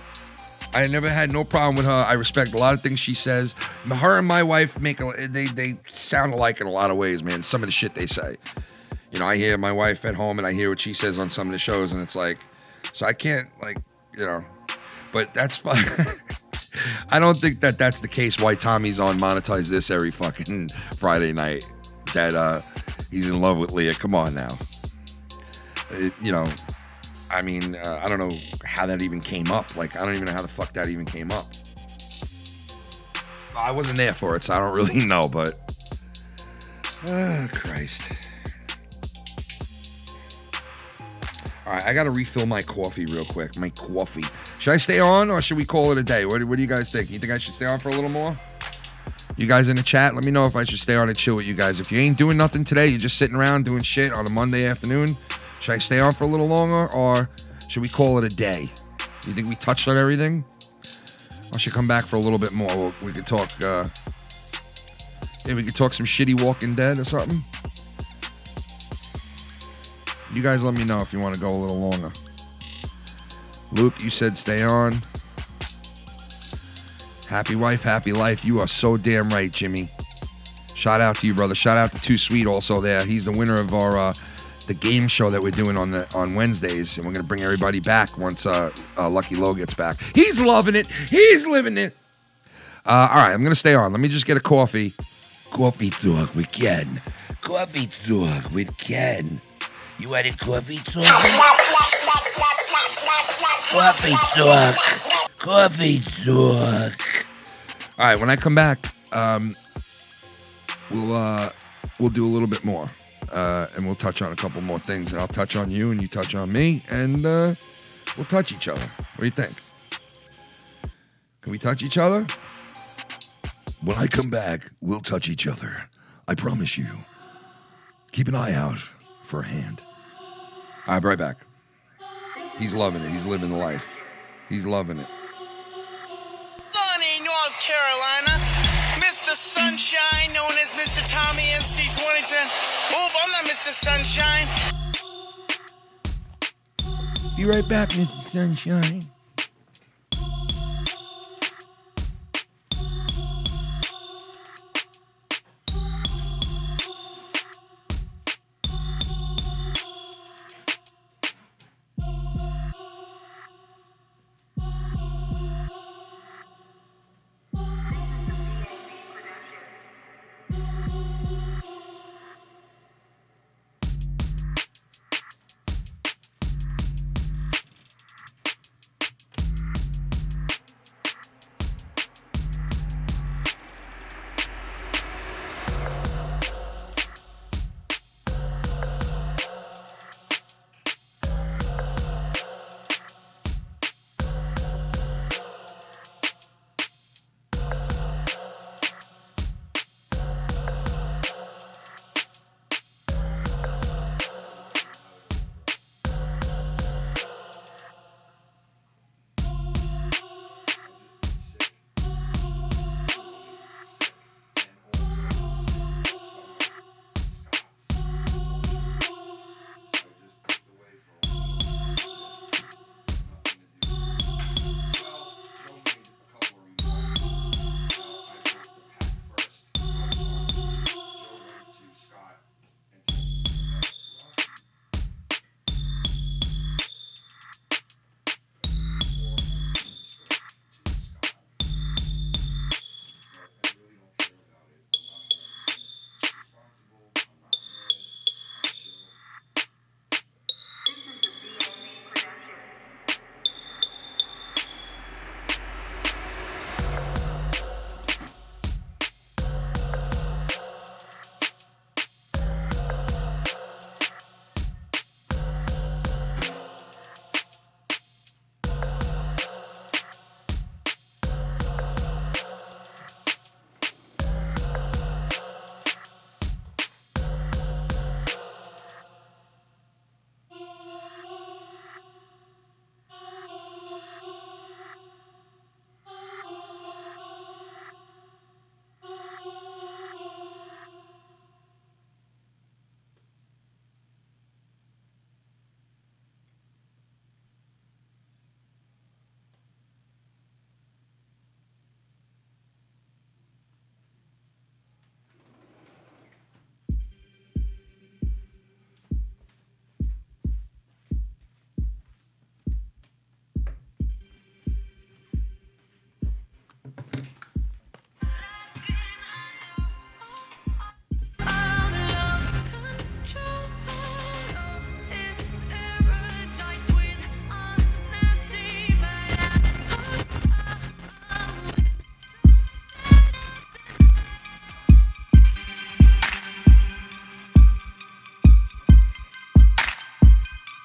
I never had no problem with her. I respect a lot of things she says. Her and my wife they sound alike in a lot of ways, man. Some of the shit they say. You know, I hear my wife at home and I hear what she says on some of the shows, and it's like, so I can't, like, you know, but that's fine. I don't think that that's the case why Tommy's on Monetize This every fucking Friday night, that he's in love with Leah. Come on now. You know, I mean, I don't know how that even came up. Like, I don't even know how the fuck that even came up. I wasn't there for it, so I don't really know, but... Christ. All right, I got to refill my coffee real quick. My coffee. Should I stay on, or should we call it a day? What do you guys think? You think I should stay on for a little more? You guys in the chat, let me know if I should stay on and chill with you guys. If you ain't doing nothing today, you're just sitting around doing shit on a Monday afternoon, should I stay on for a little longer, or should we call it a day? You think we touched on everything? I should come back for a little bit more. We could talk, we could talk some shitty Walking Dead or something. You guys let me know if you want to go a little longer. Luke, you said stay on. Happy wife, happy life. You are so damn right, Jimmy. Shout out to you, brother. Shout out to Too Sweet also there. He's the winner of our the game show that we're doing on Wednesdays, and we're gonna bring everybody back once Lucky Low gets back. He's loving it. He's living it. All right, I'm gonna stay on. Let me just get a coffee. Coffee talk with Ken. Coffee talk with Ken. You want a coffee talk? Coffee talk. Coffee talk. All right, when I come back, we'll do a little bit more, and we'll touch on a couple more things, and I'll touch on you, and you touch on me, and we'll touch each other. What do you think? Can we touch each other? When I come back, we'll touch each other. I promise you. Keep an eye out for a hand. I'll be right back. He's loving it. He's living the life. He's loving it. Bonnie, North Carolina, Mr. Mr. Sunshine, known as Mr. Tommy NC 2010. Oop, I'm not Mr. Sunshine. Be right back, Mr. Sunshine.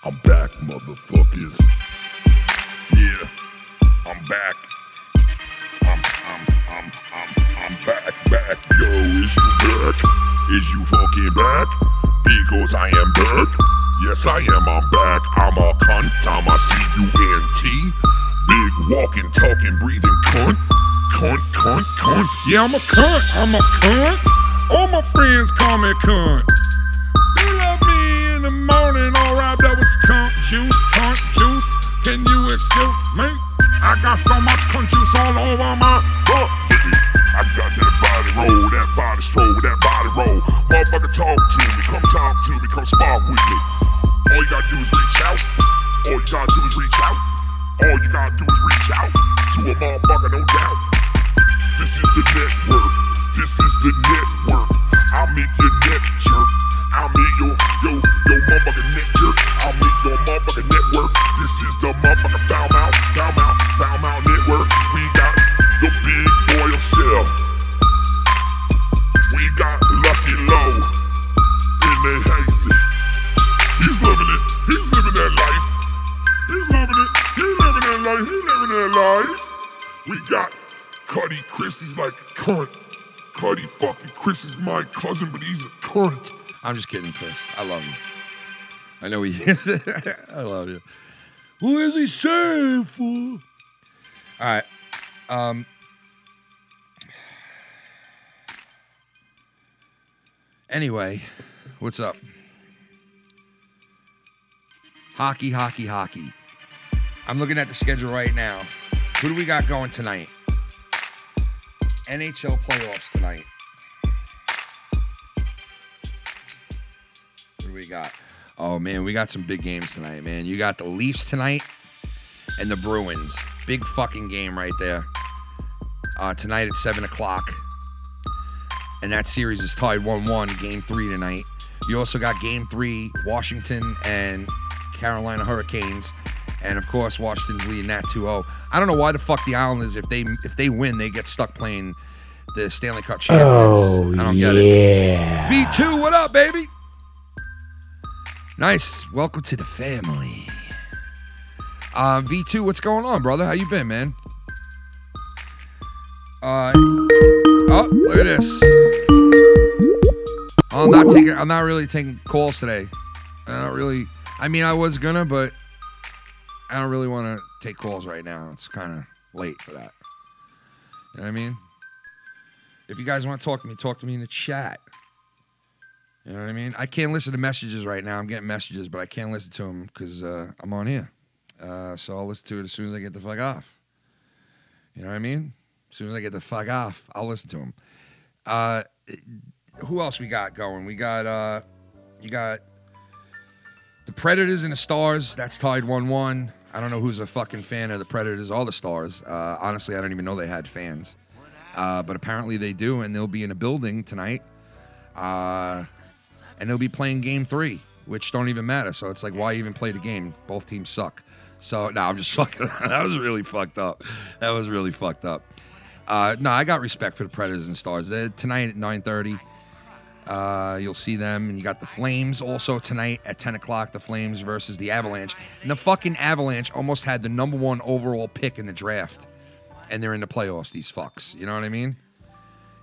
I'm back, motherfuckers. Yeah, I'm back. I'm back. Yo, is you back? Is you fucking back? Because I am back. Yes, I am. I'm back. I'm a cunt. I'm a C-U-N-T. Big walking, talking, breathing cunt. Cunt. Yeah, I'm a cunt. All my friends call me cunt. They love me in the morning, alright, that was cunt juice. Can you excuse me? I got so much cunt juice all over my butt. I got that body roll, that body stroll, that body roll. Motherfucker, talk to me, come spark with me. All you gotta do is reach out. All you gotta do is reach out. All you gotta do is reach out to a motherfucker, no doubt. This is the network. I'll make your neck jerk. I'll make your motherfucking neck jerk. I'll make your motherfucking network. This is the motherfucking foul mouth network. We got the big boy himself. We got Lucky Low in the hazy. He's living it. He's living that life. He's living that life. We got Cunny Chris. He's like a cunt. Cunny fucking Chris is my cousin, but he's a cunt. I'm just kidding, Chris. I love you. I know he is. I love you. Who is he saying for? All right. Anyway, what's up? Hockey. I'm looking at the schedule right now. Who do we got going tonight? NHL playoffs tonight. What do we got? Oh, man, we got some big games tonight, man. You got the Leafs tonight and the Bruins. Big fucking game right there. Tonight at 7 o'clock. And that series is tied 1-1, Game 3 tonight. You also got Game 3, Washington and Carolina Hurricanes. And, of course, Washington's leading that 2-0. I don't know why the fuck the Islanders, if they win, they get stuck playing the Stanley Cup champions. Oh, I don't get it. V2, what up, baby? Nice. Welcome to the family. V2, what's going on, brother? How you been, man? Oh, look at this. I'm not really taking calls today. I mean, I was gonna, but I don't really want to take calls right now. It's kind of late for that. You know what I mean? If you guys want to talk to me in the chat. You know what I mean? I can't listen to messages right now. I'm getting messages, but I can't listen to them because I'm on here. So I'll listen to it as soon as I get the fuck off. You know what I mean? As soon as I get the fuck off, I'll listen to them. Who else we got going? We got, you got the Predators and the Stars. That's tied 1-1. I don't know who's a fucking fan of the Predators or the Stars. Honestly, I don't even know they had fans. But apparently they do, and they'll be in a building tonight. And they'll be playing Game 3, which don't even matter. So it's like, why even play the game? Both teams suck. So, no, I'm just fucking around. That was really fucked up. No, I got respect for the Predators and Stars. They're tonight at 9:30. You'll see them. And you got the Flames also tonight at 10 o'clock, the Flames versus the Avalanche. And the fucking Avalanche almost had the #1 overall pick in the draft. And they're in the playoffs, these fucks. You know what I mean?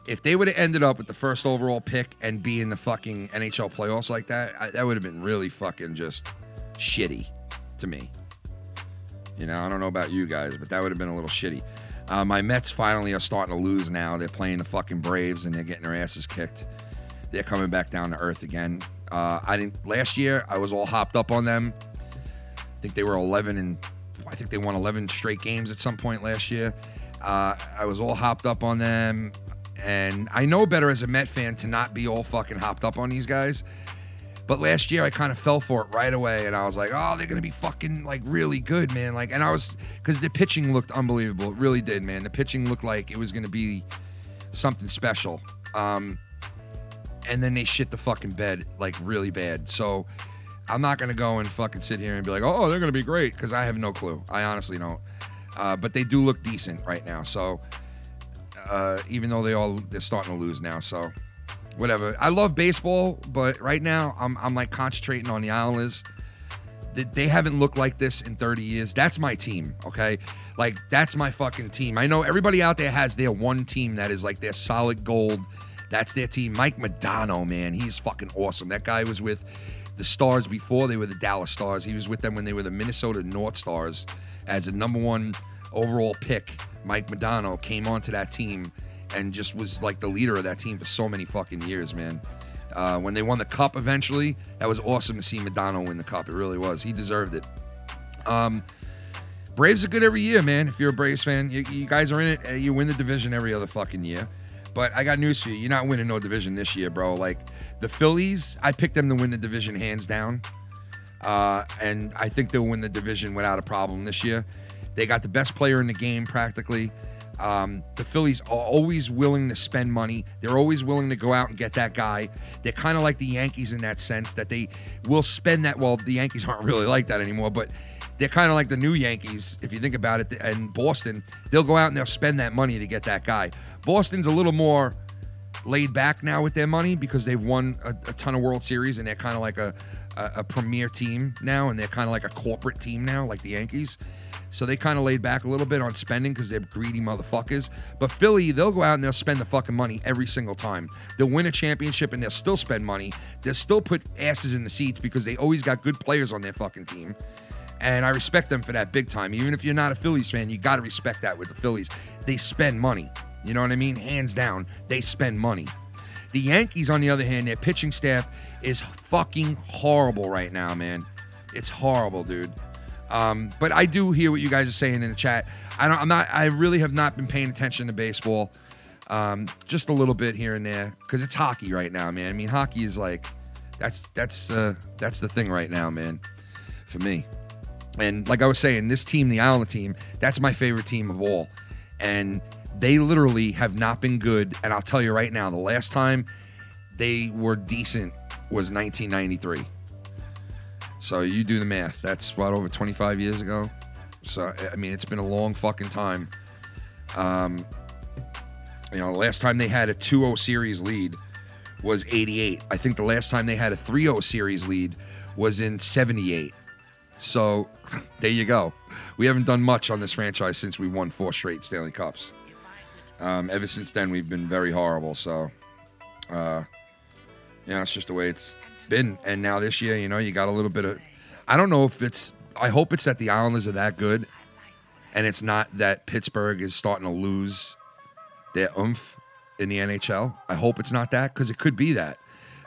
If they would have ended up with the first overall pick and be in the fucking NHL playoffs like that, that would have been really fucking just shitty to me. You know, I don't know about you guys, but that would have been a little shitty. My Mets finally are starting to lose now. They're playing the fucking Braves, and they're getting their asses kicked. They're coming back down to earth again. Last year, I was all hopped up on them. I think they were 11, and I think they won 11 straight games at some point last year. I was all hopped up on them. And I know better as a Met fan to not be all fucking hopped up on these guys. But last year I kind of fell for it right away. And I was like, oh, they're going to be fucking like really good, man. Like, and I was, because the pitching looked unbelievable. It really did, man. The pitching looked like it was going to be something special. And then they shit the fucking bed like really bad. So I'm not going to go and fucking sit here and be like, oh, they're going to be great. Because I have no clue. I honestly don't. But they do look decent right now. So even though they're starting to lose now, so whatever. I love baseball, but right now I'm like concentrating on the Islanders. They haven't looked like this in 30 years. That's my team, okay? Like, that's my fucking team. I know everybody out there has their one team that is like their solid gold. That's their team. Mike Modano, man, he's fucking awesome. That guy was with the Stars before they were the Dallas Stars. He was with them when they were the Minnesota North Stars as a #1 overall pick. Mike Modano came onto that team and just was like the leader of that team for so many fucking years, man. When they won the cup eventually, that was awesome to see Modano win the cup. It really was. He deserved it. Braves are good every year, man. If you're a Braves fan, you guys are in it. You win the division every other fucking year. But I got news for you. You're not winning no division this year, bro. Like, the Phillies, I picked them to win the division hands down. And I think they'll win the division without a problem this year. They got the best player in the game practically. The Phillies are always willing to spend money. They're always willing to go out and get that guy. They're kind of like the Yankees in that sense that they will spend that. Well, the Yankees aren't really like that anymore, but they're kind of like the new Yankees, if you think about it. And Boston, they'll go out and they'll spend that money to get that guy. Boston's a little more laid back now with their money because they've won a ton of World Series and they're kind of like a premier team now, and they're kind of like a corporate team now, like the Yankees. So they kind of laid back a little bit on spending because they're greedy motherfuckers. But Philly, they'll go out and they'll spend the fucking money every single time. They'll win a championship and they'll still spend money. They'll still put asses in the seats because they always got good players on their fucking team. And I respect them for that big time. Even if you're not a Phillies fan, you got to respect that with the Phillies. They spend money. You know what I mean? Hands down, they spend money. The Yankees, on the other hand, their pitching staff is fucking horrible right now, man. It's horrible, dude. But I do hear what you guys are saying in the chat. I really have not been paying attention to baseball. Just a little bit here and there, because it's hockey right now, man. I mean, hockey is like, that's the thing right now, man, for me. And like I was saying, this team, the Islander team, that's my favorite team of all. And they literally have not been good. And I'll tell you right now, the last time they were decent was 1993. So you do the math. That's what, over 25 years ago? So, I mean, it's been a long fucking time. You know, the last time they had a 2-0 series lead was 88. I think the last time they had a 3-0 series lead was in 78. So, there you go. We haven't done much on this franchise since we won 4 straight Stanley Cups. Ever since then, we've been very horrible. So, it's just the way it's been. And now this year, you know, you got a little bit of... I don't know if it's... I hope it's that the Islanders are that good, and it's not that Pittsburgh is starting to lose their oomph in the NHL. I hope it's not that, because it could be that.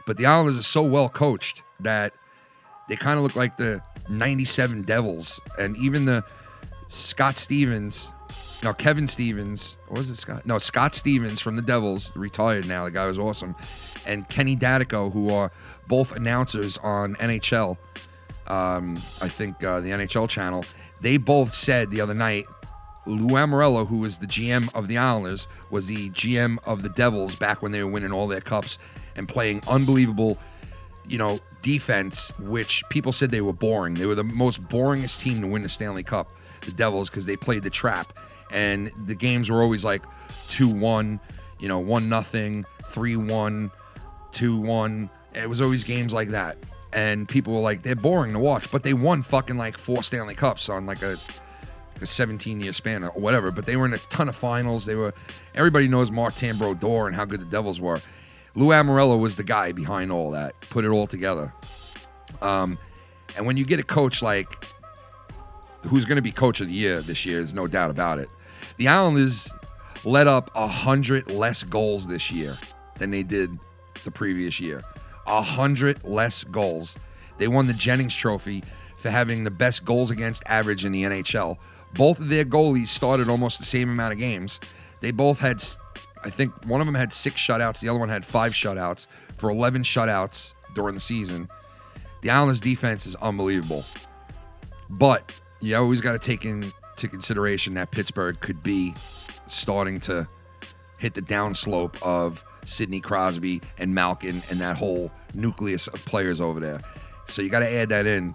But the Islanders are so well coached that they kind of look like the 97 Devils. And even the Scott Stevens... No, Kevin Stevens. Or was it Scott? No, Scott Stevens from the Devils, retired now. The guy was awesome. And Kenny Dadico, who are both announcers on NHL, I think the NHL channel, they both said the other night, Lou Amorello, who was the GM of the Islanders, was the GM of the Devils back when they were winning all their cups and playing unbelievable, you know, defense, which people said they were boring. They were the most boringest team to win the Stanley Cup, the Devils, because they played the trap. And the games were always like 2-1, you know, 1-0, 3-1, 2-1. It was always games like that. And people were like, they're boring to watch. But they won fucking like 4 Stanley Cups on like a 17-year span or whatever. But they were in a ton of finals. Everybody knows Martin Brodeur and how good the Devils were. Lou Amorello was the guy behind all that, put it all together. And when you get a coach like, who's going to be coach of the year this year, there's no doubt about it. The Islanders let up 100 less goals this year than they did the previous year. 100 less goals. They won the Jennings Trophy for having the best goals against average in the NHL. Both of their goalies started almost the same amount of games. They both had, I think one of them had 6 shutouts. The other one had 5 shutouts for 11 shutouts during the season. The Islanders' defense is unbelievable. But you always got to take into consideration that Pittsburgh could be starting to hit the downslope of Sidney Crosby and Malkin and that whole nucleus of players over there. So you got to add that in.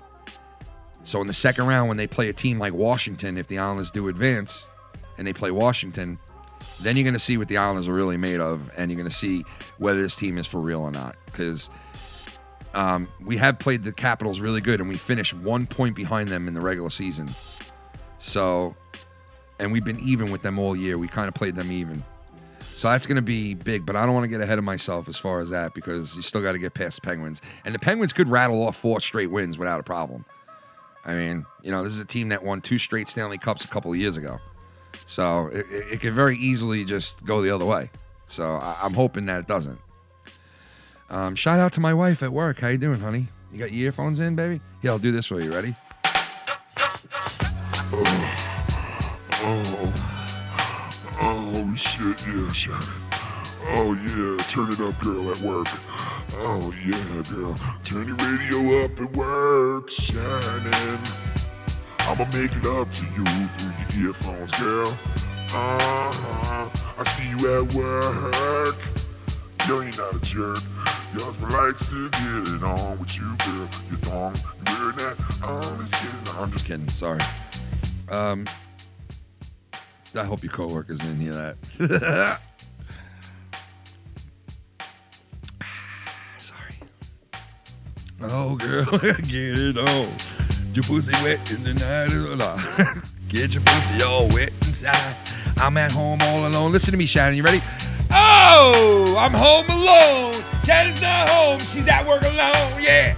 So in the second round, when they play a team like Washington, if the Islanders do advance and they play Washington, then you're going to see what the Islanders are really made of, and you're going to see whether this team is for real or not. Because we have played the Capitals really good, and we finished 1 point behind them in the regular season. So, and we've been even with them all year. We kind of played them even. So that's going to be big, but I don't want to get ahead of myself as far as that, because you still got to get past the Penguins. And the Penguins could rattle off 4 straight wins without a problem. I mean, you know, this is a team that won 2 straight Stanley Cups a couple of years ago. So it could very easily just go the other way. So I'm hoping that it doesn't. Shout out to my wife at work. How you doing, honey? You got your earphones in, baby? Yeah, I'll do this for you. Ready? Oh, shit, yeah, Shannon. Oh, yeah, turn it up, girl, at work. Oh, yeah, girl. Turn your radio up at work, Shannon. I'ma make it up to you through your earphones, girl. I see you at work. Yo, you're not a jerk. Your husband likes to get it on with you, girl. Your thong, you wearing that? Oh, let's get it on. I'm just kidding. Sorry. I hope your coworkers didn't hear that. Sorry. Oh, girl, get it on. Your pussy wet in the night. Get your pussy all wet inside. I'm at home all alone. Listen to me, Shannon. You ready? Oh, I'm home alone. Shannon's not home. She's at work alone. Yeah.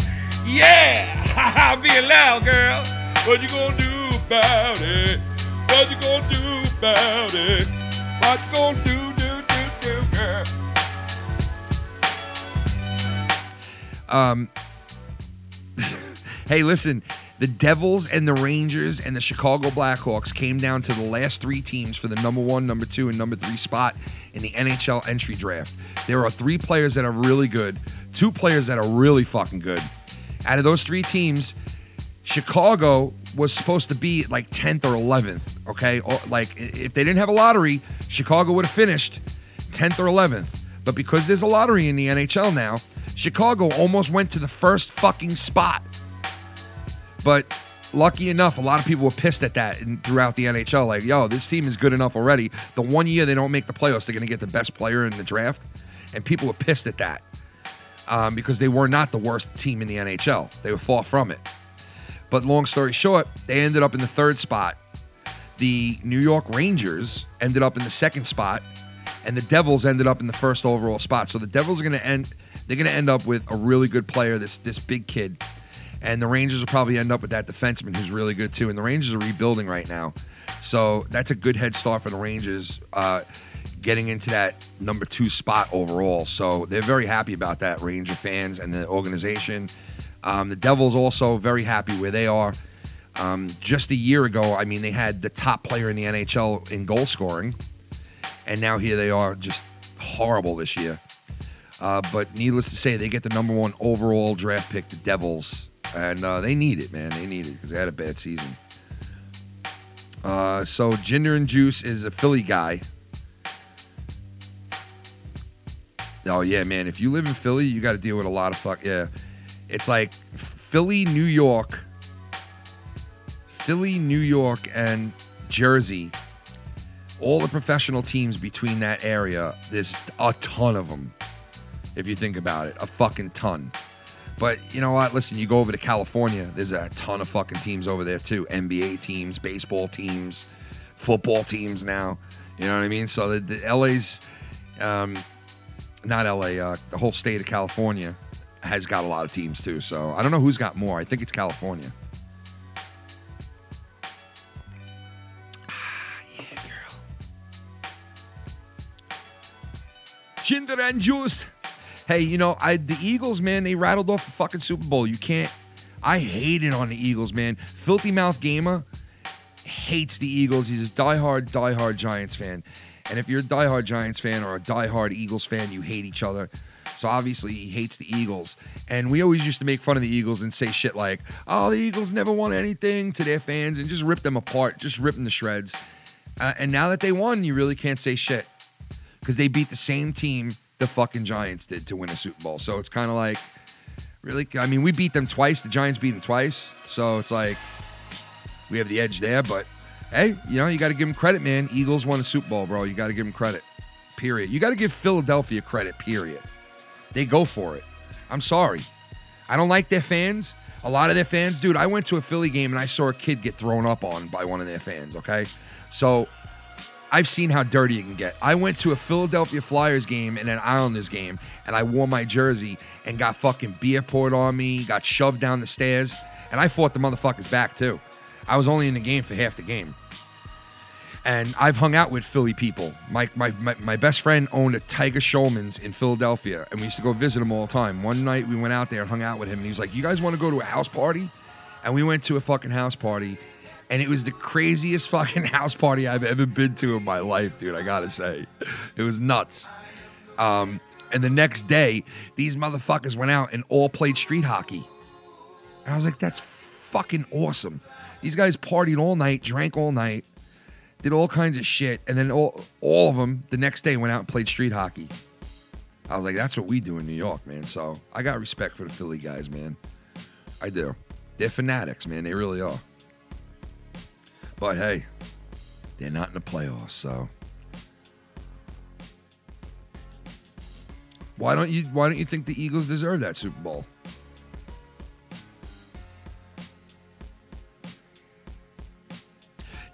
Yeah. I'm being loud, girl. What you gonna do about it? What you gonna do about it? What you gonna do, girl? Hey, listen, the Devils and the Rangers and the Chicago Blackhawks came down to the last 3 teams for the number 1, number 2, and number 3 spot in the NHL entry draft. There are 3 players that are really good, 2 players that are really fucking good. Out of those 3 teams, Chicago was supposed to be like 10th or 11th, okay? Like, if they didn't have a lottery, Chicago would have finished 10th or 11th. But because there's a lottery in the NHL now, Chicago almost went to the first fucking spot. But lucky enough, a lot of people were pissed at that throughout the NHL. Like, yo, this team is good enough already. The one year they don't make the playoffs, they're going to get the best player in the draft. And people were pissed at that because they were not the worst team in the NHL. They were far from it. But long story short, they ended up in the 3rd spot. The New York Rangers ended up in the 2nd spot. And the Devils ended up in the 1st overall spot. So the Devils are going to end up with a really good player, this big kid. And the Rangers will probably end up with that defenseman who's really good too. And the Rangers are rebuilding right now. So that's a good head start for the Rangers getting into that number 2 spot overall. So they're very happy about that, Ranger fans and the organization. The Devils also very happy where they are. Just a year ago, I mean, they had the top player in the NHL in goal scoring. And now here they are, just horrible this year. But needless to say, they get the number 1 overall draft pick, the Devils. And they need it, man. They need it because they had a bad season. So Ginger and Juice is a Philly guy. Oh, yeah, man. If you live in Philly, you got to deal with a lot of yeah. It's like Philly, New York, and Jersey. All the professional teams between that area, there's a ton of them. If you think about it, a fucking ton. But you know what? Listen, you go over to California, there's a ton of fucking teams over there too. NBA teams, baseball teams, football teams now. You know what I mean? So the LA's, not LA, the whole state of California has got a lot of teams too. So I don't know who's got more. I think it's California. Yeah, girl. Ginger and Juice. Hey, you know, the Eagles, man, they rattled off a fucking Super Bowl. I hate it on the Eagles, man. Filthy Mouth Gamer hates the Eagles. He's a diehard Giants fan. And if you're a diehard Giants fan or a diehard Eagles fan, you hate each other. So obviously he hates the Eagles. And we always used to make fun of the Eagles and say shit like, oh, the Eagles never won anything to their fans and just rip them apart, just rip them to shreds. And now that they won, you really can't say shit because they beat the same team the fucking Giants did to win a Super Bowl. So it's kind of like, really, I mean, we beat them twice. The Giants beat them twice. So it's like, we have the edge there. But, hey, you know, you got to give them credit, man. Eagles won a Super Bowl, bro. You got to give them credit, period. You got to give Philadelphia credit, period. They go for it. I'm sorry. I don't like their fans. A lot of their fans, dude, I went to a Philly game and I saw a kid get thrown up on by one of their fans, okay? So I've seen how dirty it can get. I went to a Philadelphia Flyers game and an Islanders game, and I wore my jersey and got fucking beer poured on me, got shoved down the stairs, and I fought the motherfuckers back too. I was only in the game for half the game. And I've hung out with Philly people. My best friend owned a Tiger Showman's in Philadelphia, and we used to go visit him all the time. One night we went out there and hung out with him, and he was like, you guys want to go to a house party? And we went to a fucking house party. And it was the craziest fucking house party I've ever been to in my life, dude, I gotta say. It was nuts. And the next day, these motherfuckers went out and all played street hockey. And I was like, that's fucking awesome. These guys partied all night, drank all night, did all kinds of shit, and then all of them the next day went out and played street hockey. I was like, that's what we do in New York, man. So I got respect for the Philly guys, man. I do. They're fanatics, man. They really are. But hey, they're not in the playoffs, so why don't you think the Eagles deserve that Super Bowl?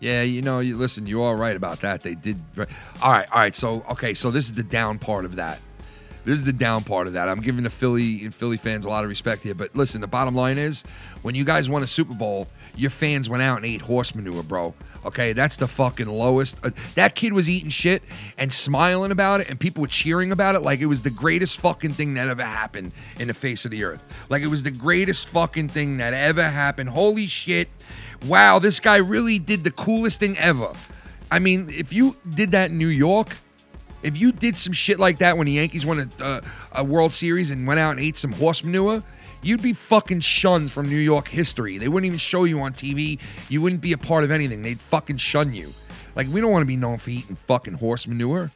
Yeah, you know, listen, you are right about that. They did. All right. So this is the down part of that. This is the down part of that. I'm giving the Philly fans a lot of respect here. But listen, the bottom line is, when you guys won a Super Bowl, your fans went out and ate horse manure, bro. Okay, that's the fucking lowest. That kid was eating shit and smiling about it, and people were cheering about it like it was the greatest fucking thing that ever happened in the face of the earth. Like it was the greatest fucking thing that ever happened. Holy shit. Wow, this guy really did the coolest thing ever. I mean, if you did that in New York, if you did some shit like that when the Yankees won a World Series and went out and ate some horse manure, you'd be fucking shunned from New York history. They wouldn't even show you on TV. You wouldn't be a part of anything. They'd fucking shun you. Like, we don't want to be known for eating fucking horse manure.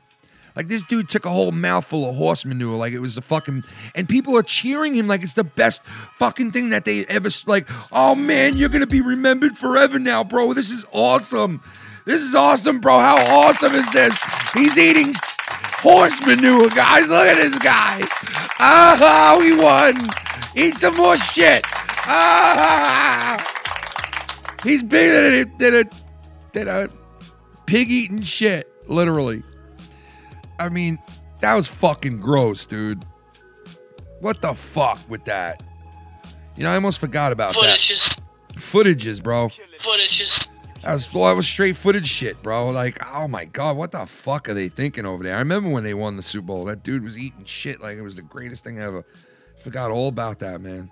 Like, this dude took a whole mouthful of horse manure like it was the fucking... And people are cheering him like it's the best fucking thing that they ever... Like, oh, man, you're going to be remembered forever now, bro. This is awesome. This is awesome, bro. How awesome is this? He's eating horse manure, guys. Look at this guy. Ah, we won. Eat some more shit. Ah, he's bigger than a pig eating shit, literally. I mean, that was fucking gross, dude. What the fuck with that? You know, I almost forgot about that. Footages, bro. That was straight footage shit, bro. Like, oh my God, what the fuck are they thinking over there? I remember when they won the Super Bowl. That dude was eating shit like it was the greatest thing ever. Forgot all about that, man.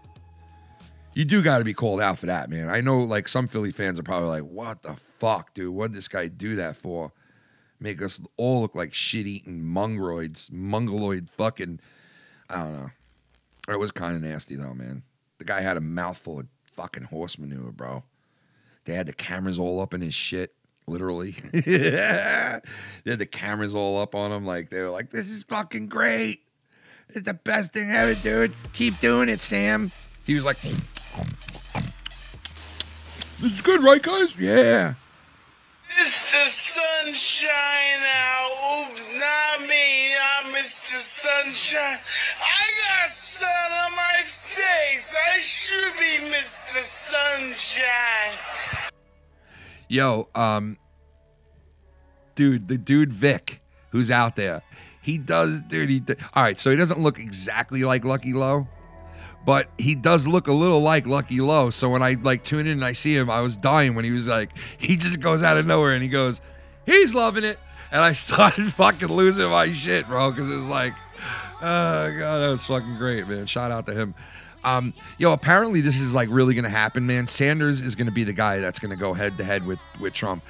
You do got to be called out for that, man. I know, like, some Philly fans are probably like, what the fuck, dude? What did this guy do that for? Make us all look like shit-eating mongoloid fucking, I don't know. It was kind of nasty, though, man. The guy had a mouthful of fucking horse manure, bro. They had the cameras all up in his shit, literally. They had the cameras all up on him. Like, they were like, this is fucking great. It's the best thing ever, dude. Keep doing it, Sam. He was like, this is good, right, guys? Yeah. Mr. Sunshine now. Oops, not me. I'm Mr. Sunshine. I got sun on my face. I should be Mr. Sunshine. Yo, dude, the dude Vic, who's out there, he does, dude, all right, so he doesn't look exactly like Lucky Lowe, but he does look a little like Lucky Lowe. So when I, like, tune in and I see him, I was dying when he was like, he just goes out of nowhere and he goes, he's loving it. And I started fucking losing my shit, bro, because it was like, oh, God, that was fucking great, man. Shout out to him. Yo, apparently this is, like, really going to happen, man. Sanders is going to be the guy that's going to go head-to-head with Trump.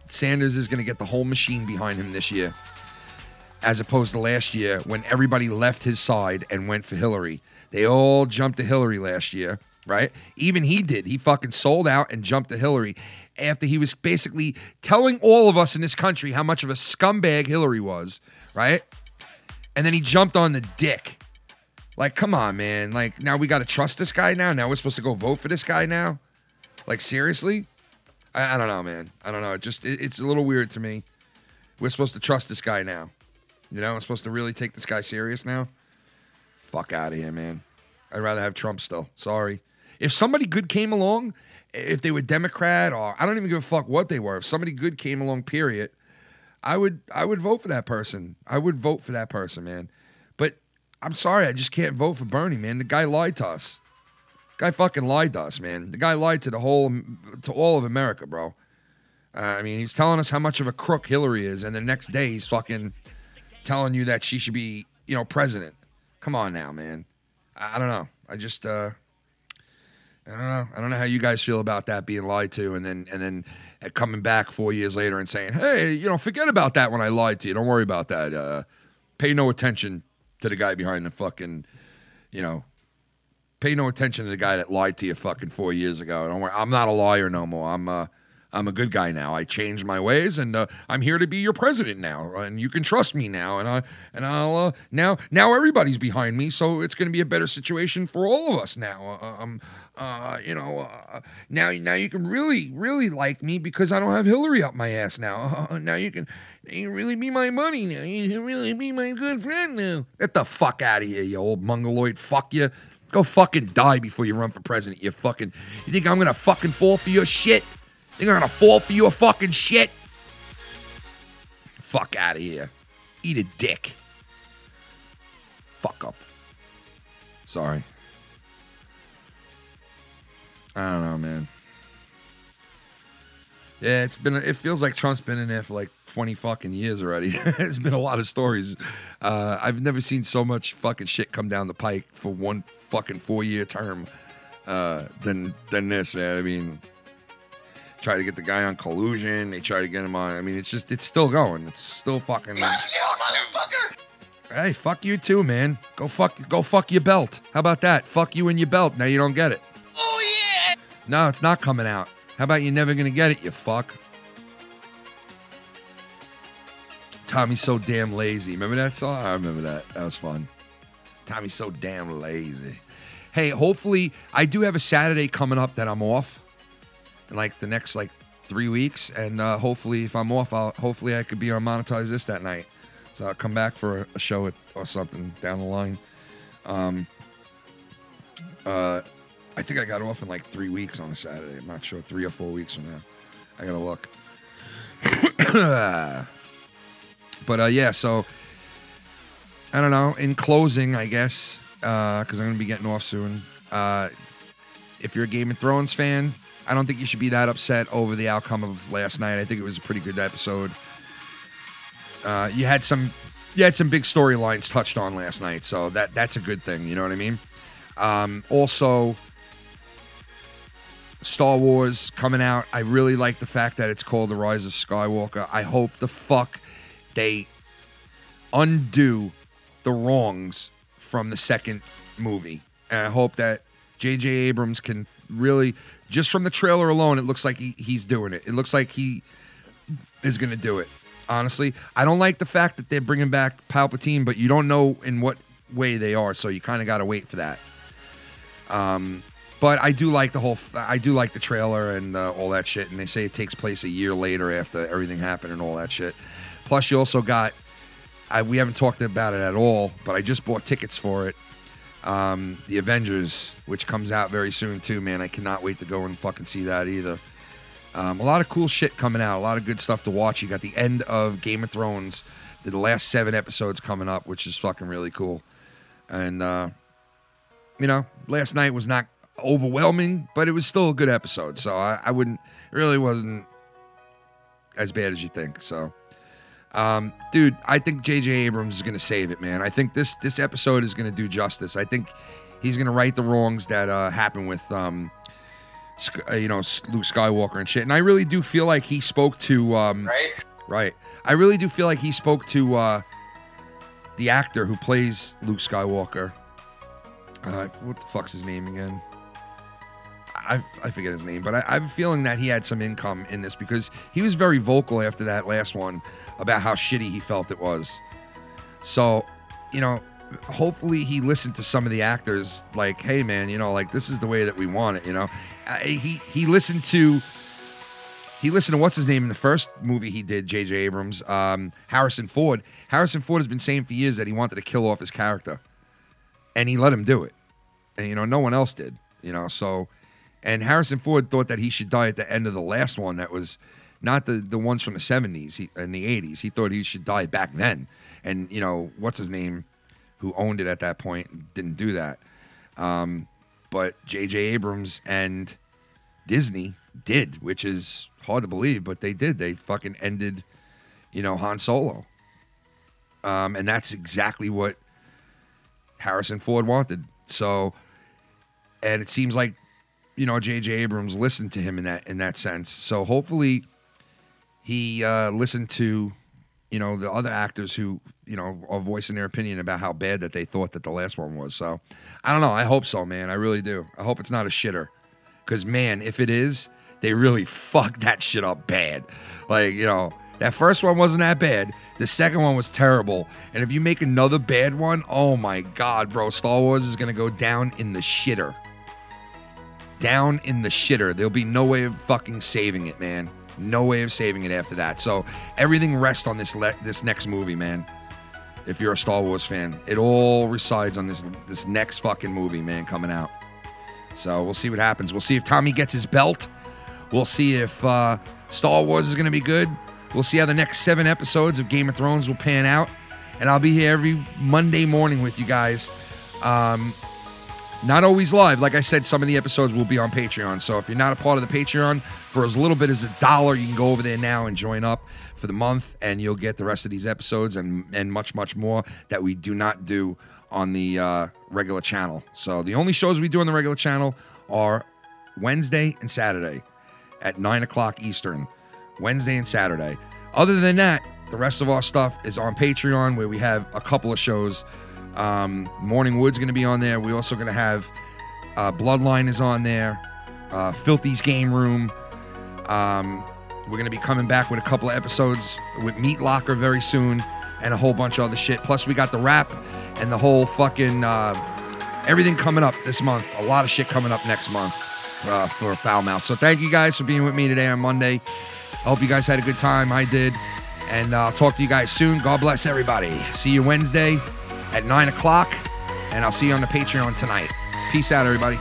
Sanders is going to get the whole machine behind him this year, as opposed to last year when everybody left his side and went for Hillary. They all jumped to Hillary last year, right? Even he did. He fucking sold out and jumped to Hillary after he was basically telling all of us in this country how much of a scumbag Hillary was, right? And then he jumped on the dick. Like, come on, man. Like, now we got to trust this guy now? Now we're supposed to go vote for this guy now? Like, seriously? I don't know, man. I don't know. It's a little weird to me. We're supposed to trust this guy now. You know, I'm supposed to really take this guy serious now? Fuck out of here, man. I'd rather have Trump still. Sorry. If somebody good came along, if they were Democrat or I don't even give a fuck what they were, if somebody good came along, period, I would vote for that person. I would vote for that person, man. But I'm sorry, I just can't vote for Bernie, man. The guy lied to us. The guy fucking lied to us, man. The guy lied to all of America, bro. I mean, he's telling us how much of a crook Hillary is, and the next day he's fucking telling you that she should be, you know, president. Come on now, man. I don't know. I don't know. I don't know how you guys feel about that being lied to, and then coming back 4 years later and saying, hey, you know, forget about that when I lied to you. Don't worry about that. Pay no attention to the guy behind the fucking, you know, pay no attention to the guy that lied to you fucking 4 years ago. Don't worry. I'm not a liar no more. I'm a good guy now. I changed my ways, and I'm here to be your president now, and you can trust me now. And I'll now everybody's behind me, so it's going to be a better situation for all of us now. You know, now you can really like me because I don't have Hillary up my ass now. Now you can really be my buddy now. You can really be my good friend now. Get the fuck out of here, you old mongoloid. Fuck you. Go fucking die before you run for president. You think I'm gonna fucking fall for your shit? Think I'm gonna fall for your fucking shit? Fuck out of here. Eat a dick. Sorry. I don't know, man. Yeah, it feels like Trump's been in there for like 20 fucking years already. There's been a lot of stories. I've never seen so much fucking shit come down the pike for one fucking 4-year term than this, man. I mean, try to get the guy on collusion. They try to get him on. I mean, it's still going. It's still fucking. Fuck you, motherfucker! Hey, fuck you too, man. Go fuck your belt. How about that? Fuck you and your belt. Now you don't get it. Oh yeah! No, it's not coming out. How about you're never gonna get it, you fuck? Tommy's so damn lazy. Remember that song? I remember that. That was fun. Tommy's so damn lazy. Hey, hopefully, I do have a Saturday coming up that I'm off in like the next 3 weeks, and hopefully, if I'm off, hopefully I could be on Monetize This that night. So I'll come back for a show or something down the line. I think I got off in like 3 weeks on a Saturday. I'm not sure, 3 or 4 weeks from now. I gotta look. But yeah, so I don't know. In closing, I guess, because I'm gonna be getting off soon. If you're a Game of Thrones fan, I don't think you should be that upset over the outcome of last night. I think it was a pretty good episode. You had some big storylines touched on last night, so that's a good thing. You know what I mean? Also, Star Wars coming out. I really like the fact that it's called The Rise of Skywalker. I hope the fuck they undo the wrongs from the second movie. And I hope that J.J. Abrams can really, just from the trailer alone, it looks like he's doing it. It looks like he is going to do it. Honestly, I don't like the fact that they're bringing back Palpatine, but you don't know in what way they are, so you kind of got to wait for that. But I do like the trailer and all that shit, and they say it takes place a year later after everything happened and all that shit. Plus, you also got, we haven't talked about it at all, but I just bought tickets for it. The Avengers, which comes out very soon too, man. I cannot wait to go and fucking see that either. A lot of cool shit coming out, a lot of good stuff to watch. You got the end of Game of Thrones, the last 7 episodes coming up, which is fucking really cool. And, last night was not overwhelming, but it was still a good episode. So I wouldn't, it really wasn't as bad as you think. So, dude, I think J.J. Abrams is going to save it, man. I think this episode is going to do justice. I think he's going to right the wrongs that happened with, Luke Skywalker and shit. And I really do feel like he spoke to, Right. I really do feel like he spoke to the actor who plays Luke Skywalker. What the fuck's his name again? I forget his name, but I have a feeling that he had some income in this because he was very vocal after that last one about how shitty he felt it was. So, hopefully he listened to some of the actors like, hey man, this is the way that we want it, He listened to what's his name in the first movie he did, J.J. Abrams, Harrison Ford. Harrison Ford has been saying for years that he wanted to kill off his character. And he let him do it. And, no one else did, so... And Harrison Ford thought that he should die at the end of the last one that was not the ones from the 70s and the 80s. He thought he should die back then. And, what's his name, who owned it at that point, didn't do that. But J.J. Abrams and Disney did, which is hard to believe, but they did. They fucking ended, Han Solo. And that's exactly what Harrison Ford wanted. So, and it seems like, J.J. Abrams listened to him in that sense. So hopefully he listened to, the other actors who, are voicing their opinion about how bad that they thought that the last one was. So I don't know. I hope so, man. I really do. I hope it's not a shitter. Because, man, if it is, they really fucked that shit up bad. That first one wasn't that bad. The second one was terrible. And if you make another bad one, oh my God, bro, Star Wars is going to go down in the shitter. Down in the shitter. There'll be no way of fucking saving it, man. No way of saving it after that. So everything rests on this next movie, man. If you're a Star Wars fan, it all resides on this next fucking movie, man, coming out. So we'll see what happens. We'll see if Tommy gets his belt. We'll see if Star Wars is going to be good. We'll see how the next 7 episodes of Game of Thrones will pan out. And I'll be here every Monday morning with you guys. Not always live. Like I said, some of the episodes will be on Patreon. So if you're not a part of the Patreon, for as little bit as $1, you can go over there now and join up for the month, and you'll get the rest of these episodes and much, much more that we do not do on the regular channel. So the only shows we do on the regular channel are Wednesday and Saturday at 9 o'clock Eastern. Wednesday and Saturday. Other than that, the rest of our stuff is on Patreon, where we have a couple of shows. Morningwood's going to be on there. We're also going to have Bloodline is on there. Filthy's Game Room. We're going to be coming back with a couple of episodes with Meat Locker very soon, and a whole bunch of other shit. Plus, we got the rap and the whole fucking everything coming up this month. A lot of shit coming up next month for Foul Mouth. So thank you guys for being with me today on Monday. I hope you guys had a good time. I did. And I'll talk to you guys soon. God bless everybody. See you Wednesday at 9 o'clock. And I'll see you on the Patreon tonight. Peace out, everybody.